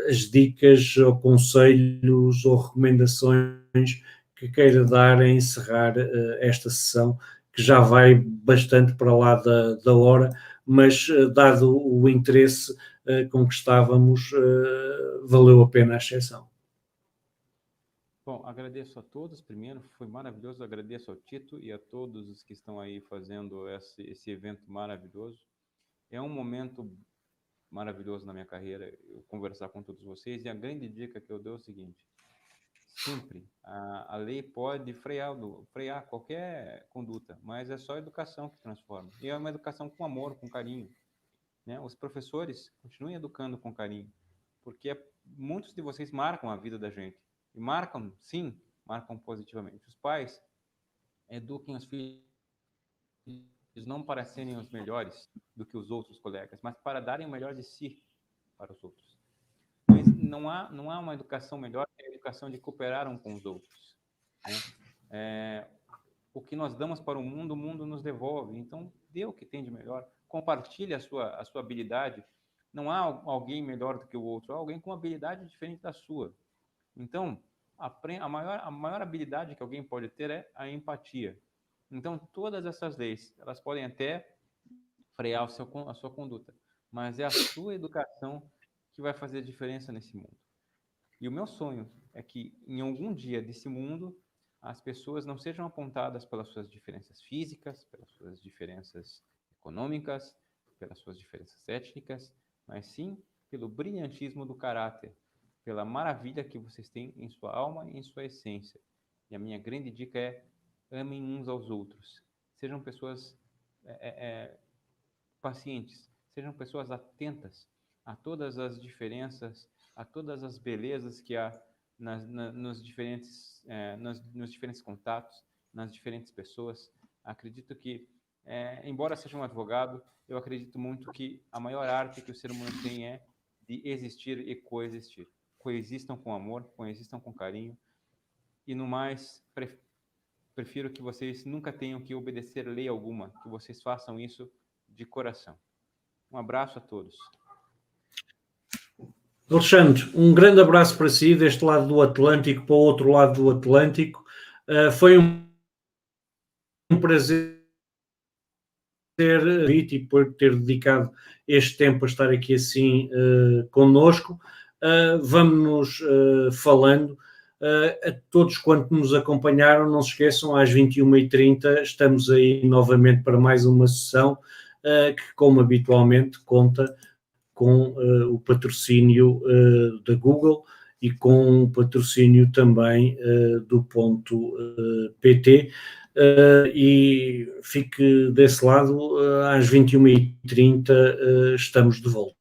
as dicas ou conselhos ou recomendações que queira dar a encerrar esta sessão, que já vai bastante para lá da hora, mas dado o interesse com que estávamos, valeu a pena a exceção. Bom, agradeço a todos. Primeiro, foi maravilhoso. Agradeço ao Tito e a todos os que estão aí fazendo esse evento maravilhoso. É um momento maravilhoso na minha carreira eu conversar com todos vocês. E a grande dica que eu dou é o seguinte: sempre a lei pode frear qualquer conduta, mas é só a educação que transforma. E é uma educação com amor, com carinho, né? Os professores continuem educando com carinho, porque muitos de vocês marcam a vida da gente. E marcam, sim, marcam positivamente. Os pais eduquem os filhos não para serem os melhores do que os outros colegas, mas para darem o melhor de si para os outros. Mas não há uma educação melhor que a educação de cooperar com os outros, né? O que nós damos para o mundo nos devolve. Então, dê o que tem de melhor. Compartilhe a sua habilidade. Não há alguém melhor do que o outro, há alguém com uma habilidade diferente da sua. Então, a maior habilidade que alguém pode ter é a empatia. Então, todas essas leis, elas podem até frear a sua conduta, mas é a sua educação que vai fazer a diferença nesse mundo. E o meu sonho é que, em algum dia desse mundo, as pessoas não sejam apontadas pelas suas diferenças físicas, pelas suas diferenças econômicas, pelas suas diferenças étnicas, mas sim pelo brilhantismo do caráter, pela maravilha que vocês têm em sua alma e em sua essência. E a minha grande dica é: amem uns aos outros. Sejam pessoas pacientes, sejam pessoas atentas a todas as diferenças, a todas as belezas que há nos diferentes contatos, nas diferentes pessoas. Acredito que, embora seja um advogado, eu acredito muito que a maior arte que o ser humano tem é de existir e coexistir. Coexistam com amor, coexistam com carinho, e no mais, prefiro que vocês nunca tenham que obedecer lei alguma, que vocês façam isso de coração. Um abraço a todos. Alexandre, um grande abraço para si, deste lado do Atlântico para o outro lado do Atlântico. Foi um prazer e por ter dedicado este tempo a estar aqui assim connosco. Vamos falando. A todos quantos nos acompanharam, não se esqueçam, às 21h30 estamos aí novamente para mais uma sessão que, como habitualmente, conta com o patrocínio da Google e com o patrocínio também do ponto PT. E fique desse lado, às 21h30 estamos de volta.